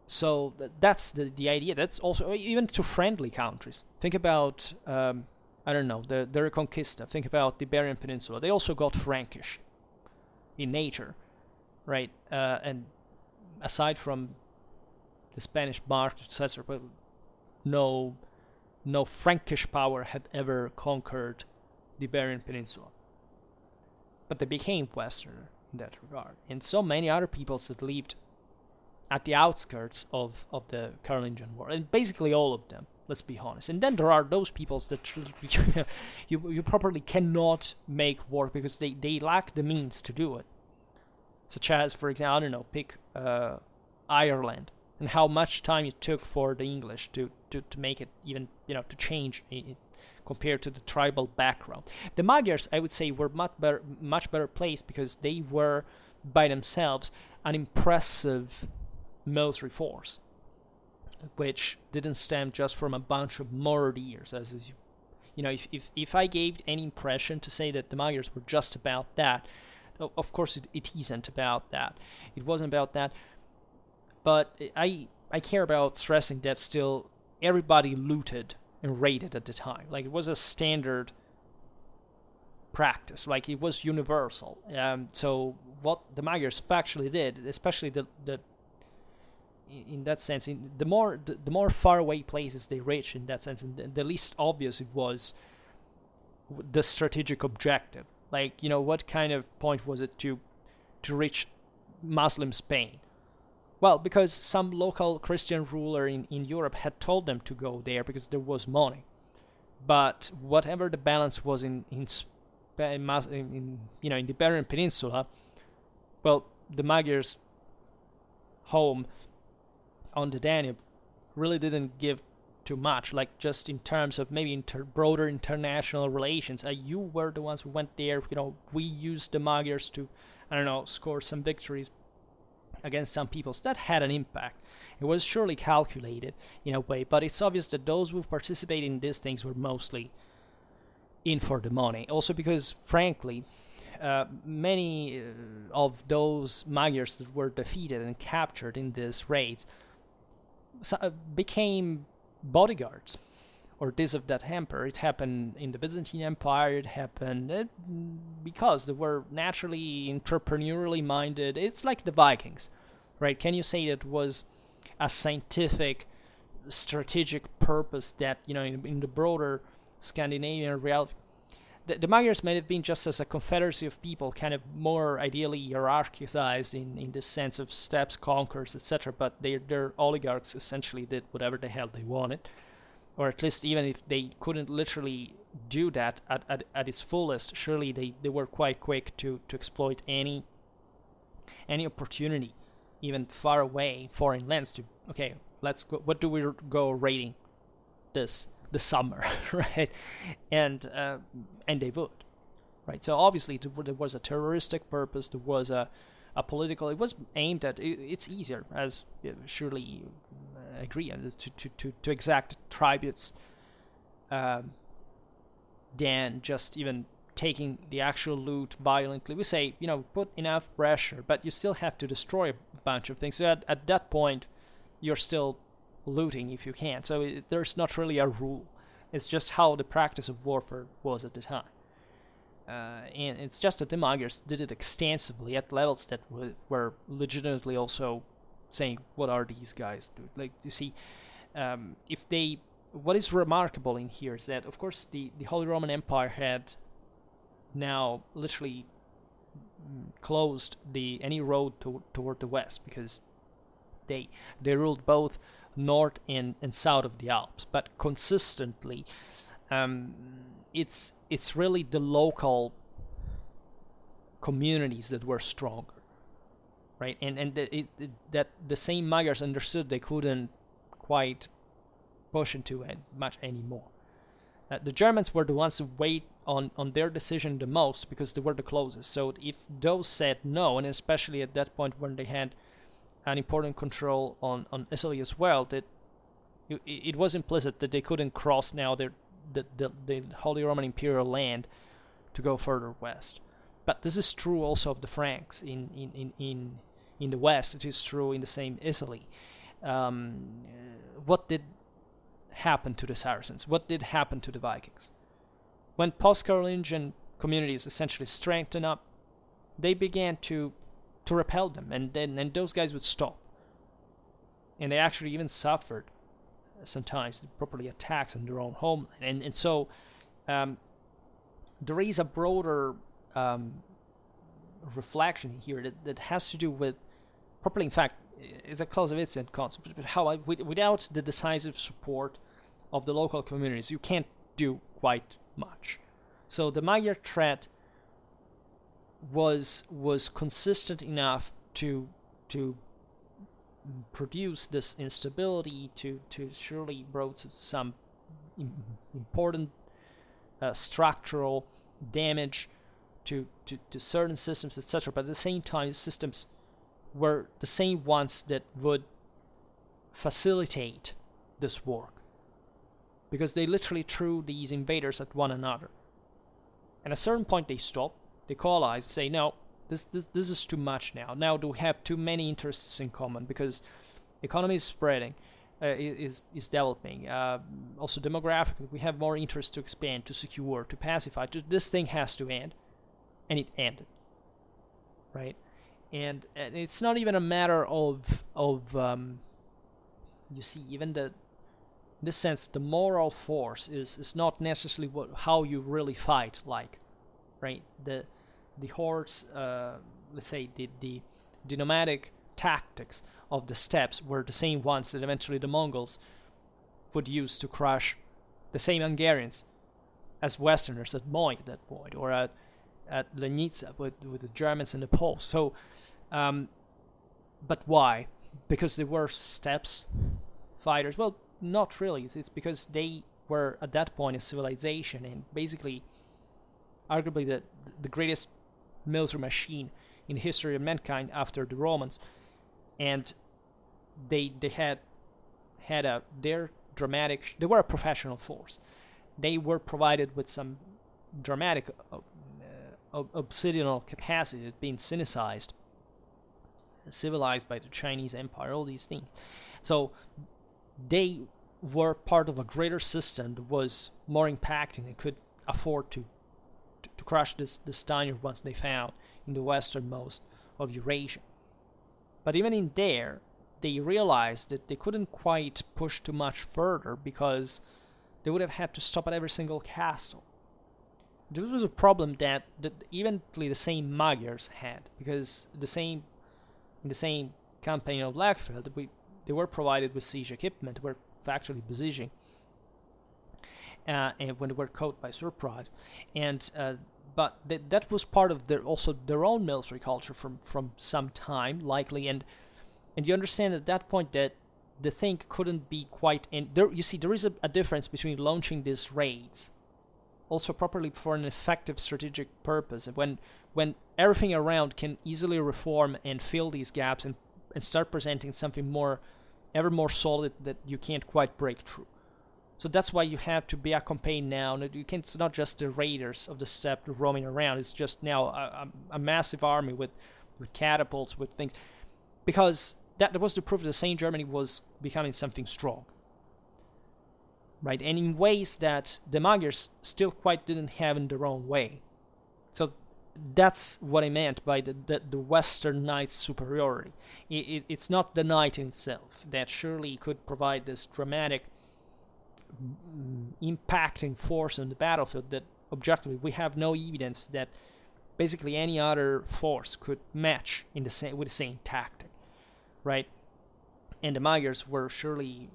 so that's the idea. That's also even to friendly countries. Think about, the Reconquista. Think about the Iberian Peninsula. They also got Frankish in nature, right? And aside from the Spanish March, etc., no Frankish power had ever conquered the Iberian Peninsula. but they became Westerner in that regard. And so many other peoples that lived at the outskirts of the Carolingian War, and basically all of them, let's be honest. And then there are those peoples that you properly cannot make work because they lack the means to do it. Such as, for example, I don't know, pick Ireland, and how much time it took for the English to make it even, to change it compared to the tribal background. The Magyars, I would say, were much better placed because they were, by themselves, an impressive military force, which didn't stem just from a bunch of murderers. If I gave any impression to say that the Magyars were just about that, of course it isn't about that. It wasn't about that. But I care about stressing that still everybody looted and raided at the time. Like, it was a standard practice. Like, it was universal. So what the Magyars factually did, especially in that sense, the more far away places they reached in that sense, and the least obvious it was the strategic objective. Like, what kind of point was it to reach Muslim Spain? Well, because some local Christian ruler in Europe had told them to go there because there was money. But whatever the balance was in the Iberian Peninsula, well, the Magyars' home on the Danube really didn't give too much, like just in terms of maybe broader international relations. You were the ones who went there. We used the Magyars to, score some victories against some peoples. That had an impact. It was surely calculated in a way, but it's obvious that those who participated in these things were mostly in for the money. Also because, frankly, many of those Magyars that were defeated and captured in these raids became bodyguards, or this of that emperor. It happened in the Byzantine Empire. It happened because they were naturally entrepreneurially minded. It's like the Vikings, right? Can you say that was a scientific, strategic purpose that, in the broader Scandinavian reality? The Magyars may have been just as a confederacy of people, kind of more ideally hierarchized in the sense of steppes, conquers, etc. But their oligarchs essentially did whatever the hell they wanted, or at least even if they couldn't literally do that at its fullest, surely they were quite quick to exploit any opportunity, even far away, foreign lands. Let's go. What do we go raiding this summer, right? And they would, right? So obviously there was a terroristic purpose. There was a political. It was aimed at. It's easier, as surely you agree, to exact tributes than just even taking the actual loot violently. We say, put enough pressure, but you still have to destroy a bunch of things. So at that point, you're still looting if you can. So there's not really a rule. It's just how the practice of warfare was at the time. And it's just that the Magyars did it extensively at levels that were legitimately also saying, what are these guys doing? Like, you see, what is remarkable in here is that, of course, the Holy Roman Empire had now literally closed any road toward the west, because they ruled both north and south of the Alps, but consistently it's really the local communities that were stronger, right? And that the same Magyars understood they couldn't quite push into it much anymore. The Germans were the ones who weighed on their decision the most because they were the closest. So if those said no, and especially at that point when they had an important control on Italy as well, that it was implicit that they couldn't cross now the Holy Roman Imperial land to go further west. But this is true also of the Franks in the west. It is true in the same Italy. What did happen to the Saracens? What did happen to the Vikings? When post-Carolingian communities essentially strengthened up, they began to repel them, and those guys would stop. And they actually even suffered sometimes properly attacks on their own homeland. And so there is a broader reflection here that has to do with properly, in fact, is a Clausewitzian concept, but how without the decisive support of the local communities, you can't do quite much. So the Magyar threat was consistent enough to produce this instability, to surely brought some important structural damage to certain systems, etc. But at the same time, the systems were the same ones that would facilitate this work, because they literally threw these invaders at one another. At a certain point, they stop, they coalesce, say, no, this is too much now. Now do we have too many interests in common, because economy is spreading, is developing. Also demographically, we have more interest to expand, to secure, to pacify. This thing has to end, and it ended, right? And it's not even a matter of you see, even in this sense, the moral force is not necessarily how you really fight, like, right? The hordes, let's say the nomadic tactics of the steppes were the same ones that eventually the Mongols would use to crush the same Hungarians as Westerners at Moy at that point, or at Lenitsa with the Germans and the Poles. So, but why? Because they were steppes fighters? Well, not really. It's because they were at that point a civilization, and basically, arguably the greatest military machine in the history of mankind after the Romans, and they had their dramatic. They were a professional force. They were provided with some dramatic obsidianal capacity, being civilized by the Chinese Empire, all these things. So they were part of a greater system that was more impacting and could afford to crush this tiny ones they found in the westernmost of Eurasia. But even in there, they realized that they couldn't quite push too much further, because they would have had to stop at every single castle. This was a problem that eventually the same Magyars had, because in the same campaign of Lechfeld, they were provided with siege equipment, were actually besieging, and when they were caught by surprise, but that was part of their own military culture from some time, likely, and you understand at that point that the thing couldn't be quite. And there, you see, there is a difference between launching these raids, also properly for an effective strategic purpose, when everything around can easily reform and fill these gaps and start presenting something ever more solid that you can't quite break through. So that's why you have to be accompanied now. It's not just the raiders of the steppe roaming around. It's just now a massive army with catapults, with things, because that was the proof that Saint Germany was becoming something strong, right? And in ways that the Magyars still quite didn't have in their own way. So that's what I meant by the Western knight's superiority. It's not the knight in itself that surely could provide this dramatic, impacting force on the battlefield that objectively we have no evidence that basically any other force could match with the same tactic, right? And the Magyars were surely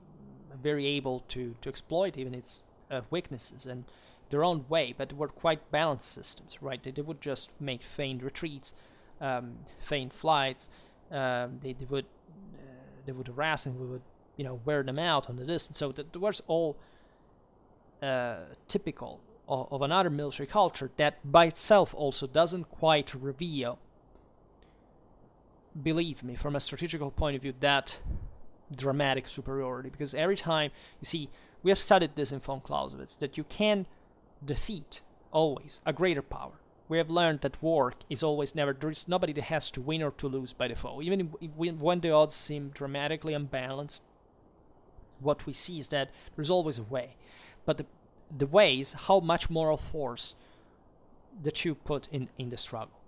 very able to exploit even its weaknesses and their own way, but were quite balanced systems, right? They would just make feigned retreats, feigned flights. They would harass and we would wear them out on the distance. So that was all typical of another military culture that by itself also doesn't quite reveal, believe me, from a strategical point of view, that dramatic superiority. Because every time, you see, we have studied this in von Clausewitz, that you can defeat always a greater power. We have learned that war is always there is nobody that has to win or to lose by the foe. Even when the odds seem dramatically unbalanced, what we see is that there's always a way. But the way is how much moral force that you put in the struggle.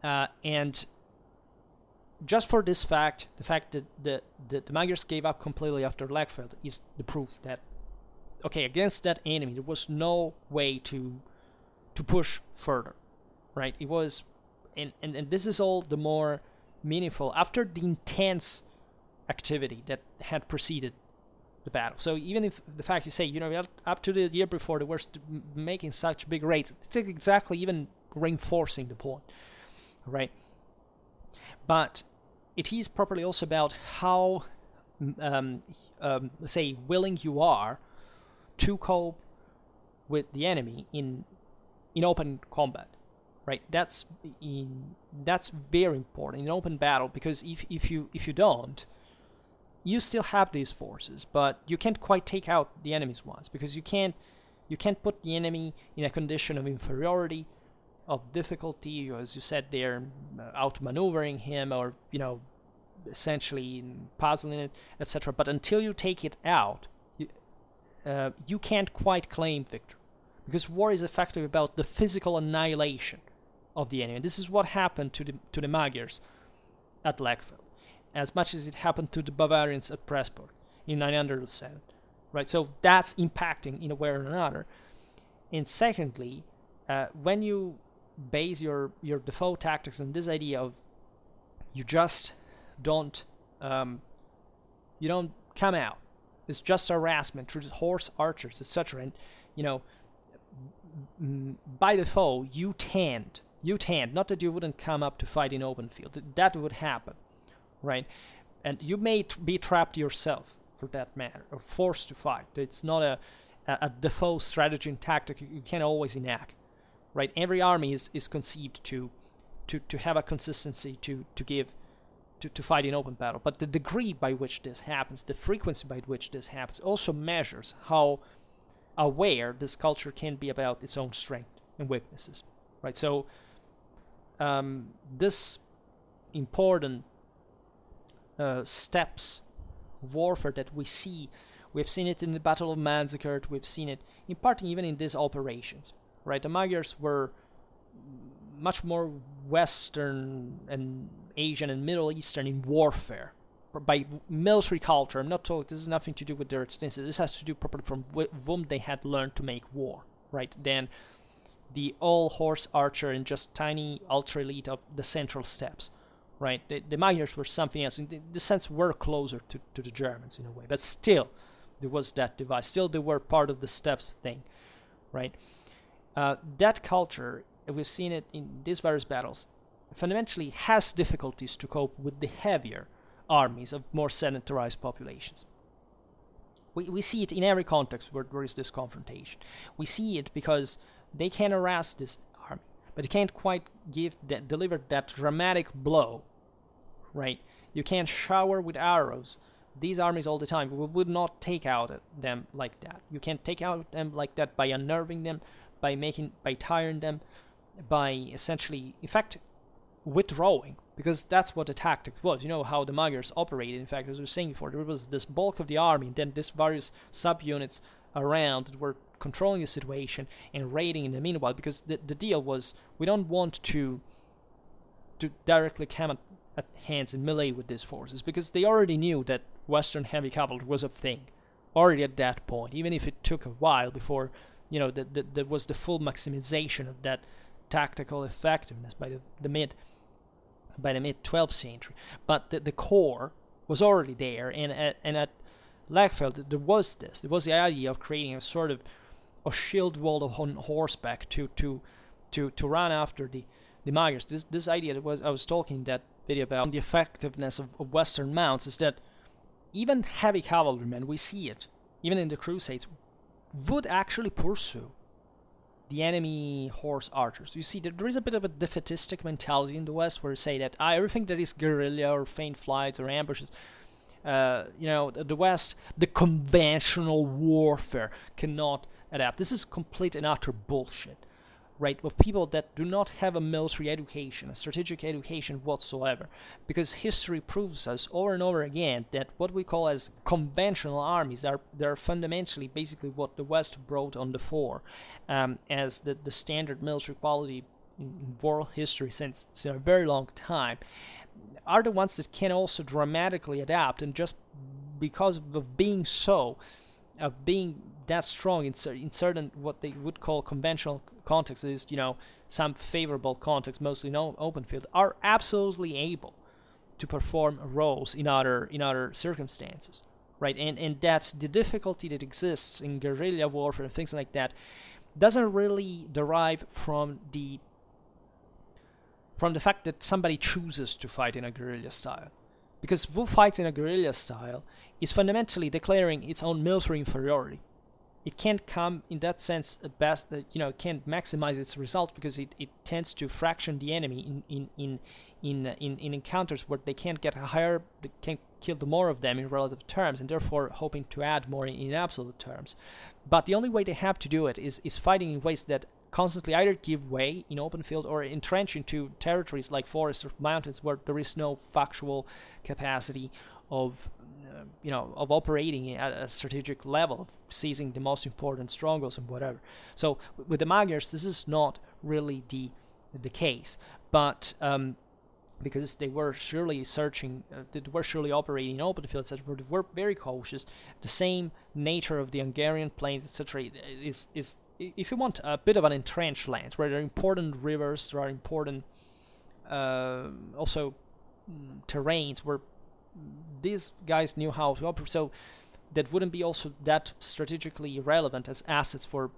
And just for this fact, the fact that the Magyars gave up completely after Lechfeld is the proof that, okay, against that enemy, there was no way to push further, right? It was and this is all the more meaningful after the intense activity that had preceded the battle. So even if the fact you say, up to the year before they were making such big raids, it's exactly even reinforcing the point, right? But it is properly also about how, let's say, willing you are to cope with the enemy in open combat, right? That's very important in open battle, because if you don't, you still have these forces, but you can't quite take out the enemy's ones, because you can't put the enemy in a condition of inferiority, of difficulty, as you said, they're outmaneuvering him, or essentially puzzling it, etc. But until you take it out, you can't quite claim victory, because war is effectively about the physical annihilation of the enemy. And this is what happened to the Magyars at Lechfeld, as much as it happened to the Bavarians at Pressburg in 907, right? So that's impacting in a way or another. And secondly, when you base your default tactics on this idea of you just don't come out, it's just harassment through the horse archers, etc. And by default you tend, not that you wouldn't come up to fight in open field, that would happen, right? And you may be trapped yourself, for that matter, or forced to fight. It's not a default strategy and tactic you can always enact, right? Every army is conceived to have a consistency to fight in open battle. But the degree by which this happens, the frequency by which this happens, also measures how aware this culture can be about its own strength and weaknesses, right? So this important steps warfare that we've seen it in the Battle of Manzikert, we've seen it in part even in these operations, right? The Magyars were much more Western and Asian and Middle Eastern in warfare by military culture. I'm not talking, this has nothing to do with their ethnicity, this has to do properly from whom they had learned to make war, right? Then the all horse archer and just tiny ultra elite of the Central Steppes, right? The Magyars were something else. In the sense, were closer to the Germans in a way, but still there was that divide. Still they were part of the steppes thing, right? That culture, we've seen it in these various battles, fundamentally has difficulties to cope with the heavier armies of more sedentarized populations. We see it in every context where there is this confrontation. We see it because they can harass this army, but they can't quite deliver that dramatic blow, right? You can't shower with arrows these armies all the time. We would not take out them like that. You can't take out them like that by unnerving them, by tiring them, by essentially, in fact, withdrawing, because that's what the tactic was. You know how the Magyars operated. In fact, as I was saying before, there was this bulk of the army, and then these various subunits around that were controlling the situation and raiding in the meanwhile, because the deal was, we don't want to directly come at hands in melee with these forces, because they already knew that Western heavy cavalry was a thing already at that point, even if it took a while before there was the full maximization of that tactical effectiveness by the mid 12th century. But the core was already there, and at Lechfeld there was the idea of creating a sort of a shield wall on horseback to run after the Magyars. This idea that I was talking in that video about the effectiveness of Western mounts is that even heavy cavalrymen, we see it even in the Crusades, would actually pursue the enemy horse archers. You see, there is a bit of a defeatistic mentality in the West, where you say that everything that is guerrilla or feint flights or ambushes, the West, the conventional warfare cannot adapt. This is complete and utter bullshit, right? Of people that do not have a military education, a strategic education whatsoever, because history proves us over and over again that what we call as conventional armies they're fundamentally basically what the West brought on the fore as the standard military quality in world history since a very long time, are the ones that can also dramatically adapt, and just because of being that strong in certain what they would call conventional contexts, is, some favorable context, mostly no open field, are absolutely able to perform roles in other circumstances, right? And that's the difficulty that exists in guerrilla warfare and things like that, doesn't really derive from the fact that somebody chooses to fight in a guerrilla style. Because who fights in a guerrilla style is fundamentally declaring its own military inferiority. It can't come in that sense it can't maximize its results, because it tends to fraction the enemy in encounters where they can't kill the more of them in relative terms, and therefore hoping to add more in absolute terms. But the only way they have to do it is fighting in ways that constantly either give way in open field or entrench into territories like forests or mountains where there is no factual capacity of operating at a strategic level, of seizing the most important strongholds and whatever. So with the Magyars, this is not really the case, but because they were surely operating in open fields that were very cautious. The same nature of the Hungarian plains, etc., is if you want a bit of an entrenched land where there are important rivers, there are important also terrains where these guys knew how to operate, so that wouldn't be also that strategically relevant as assets for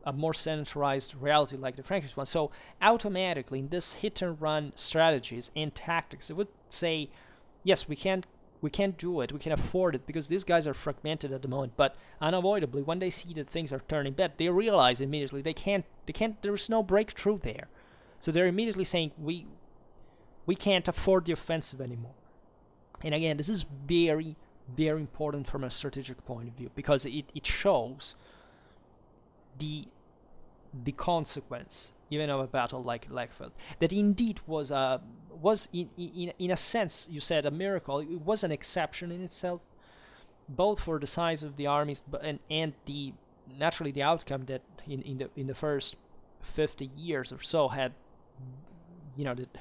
a more centralized reality like the Frankish one. So automatically in this hit and run strategies and tactics, it would say, yes, we can't do it, we can afford it, because these guys are fragmented at the moment, but unavoidably when they see that things are turning bad, they realize immediately there's no breakthrough there. So they're immediately saying, we can't afford the offensive anymore. And again, this is very, very important from a strategic point of view, because it shows the consequence even of a battle like Lechfeld, that indeed was in a sense, you said, a miracle. It was an exception in itself, both for the size of the armies and the naturally the outcome that in the first 50 years or so had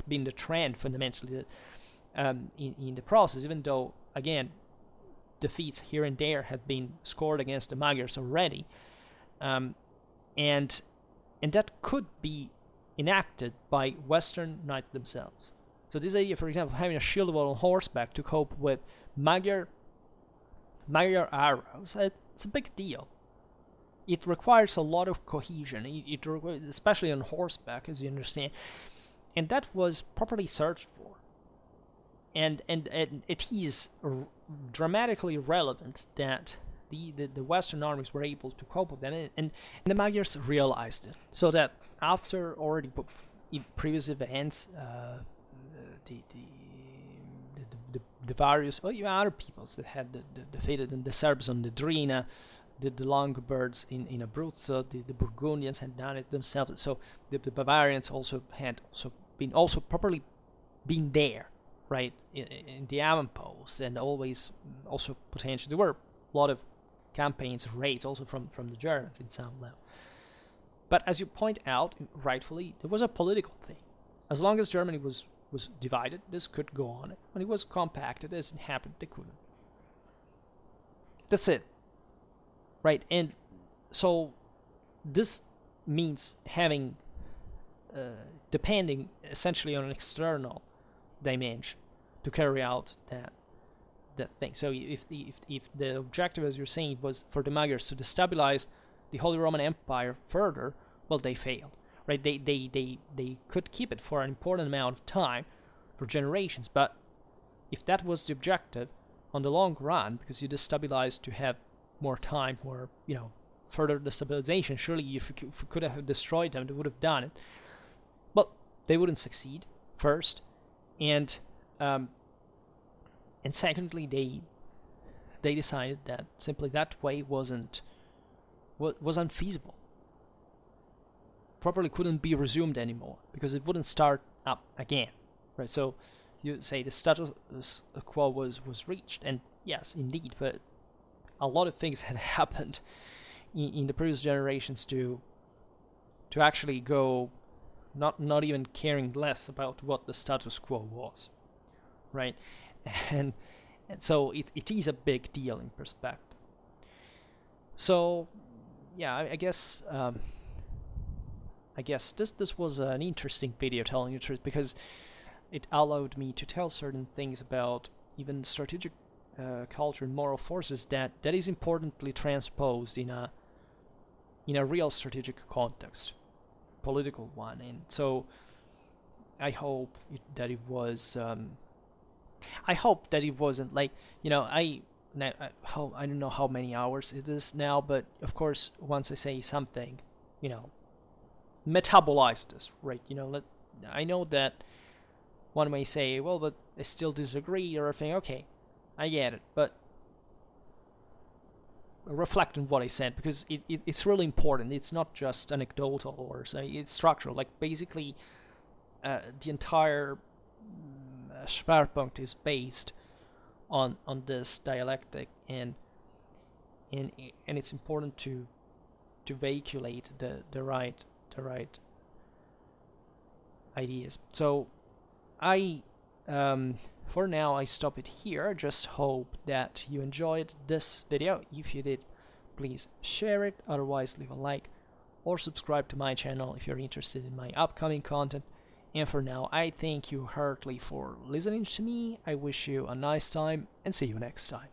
been the trend fundamentally in the process, even though again defeats here and there had been scored against the Magyars already, and that could be enacted by Western knights themselves. So this idea, for example, having a shield wall on horseback to cope with Magyar arrows, it's a big deal. It requires a lot of cohesion, especially on horseback, as you understand, and that was properly searched for. And it is dramatically relevant that the Western armies were able to cope with that, and the Magyars realized it. So that after already in previous events, the various other peoples that had defeated the Serbs on the Drina, the Longobards in Abruzzo, the Burgundians had done it themselves. So the Bavarians had properly been there, right, in the avant-post, and always also potentially there were a lot of campaigns, raids also from the Germans in some level. But as you point out rightfully, there was a political thing. As long as Germany was divided, this could go on. When it was compacted, as it happened, they couldn't. That's it, right? And so this means having depending essentially on an external dimension to carry out that thing. So if the objective, as you're saying, was for the Magyars to destabilize the Holy Roman Empire further, well, they failed, right? They could keep it for an important amount of time, for generations, but if that was the objective on the long run, because you destabilize to have more time, more further destabilization, surely if you could have destroyed them, they would have done it. Well, they wouldn't succeed first, and secondly, they decided that simply that way was unfeasible. Properly couldn't be resumed anymore because it wouldn't start up again, right? So you say the status quo was reached, and yes, indeed, but a lot of things had happened in the previous generations to actually go not even caring less about what the status quo was, right? And so it is a big deal in perspective. So yeah, I guess this was an interesting video, telling the truth, because it allowed me to tell certain things about even strategic culture and moral forces that is importantly transposed in a real strategic context, political one. And so I hope that it was. I hope that it wasn't like, I don't know how many hours it is now, but of course once I say something, you know, metabolize this, right? I know that one may say, well, but I still disagree or anything. Okay, I get it, but reflect on what I said, because it's really important. It's not just anecdotal or say it's structural. Like basically, the entire Schwerpunkt is based on this dialectic, and it's important to vehiculate the right ideas. So I for now I stop it here. Just hope that you enjoyed this video. If you did, please share it, otherwise leave a like or subscribe to my channel if you're interested in my upcoming content. And for now, I thank you heartily for listening to me. I wish you a nice time and see you next time.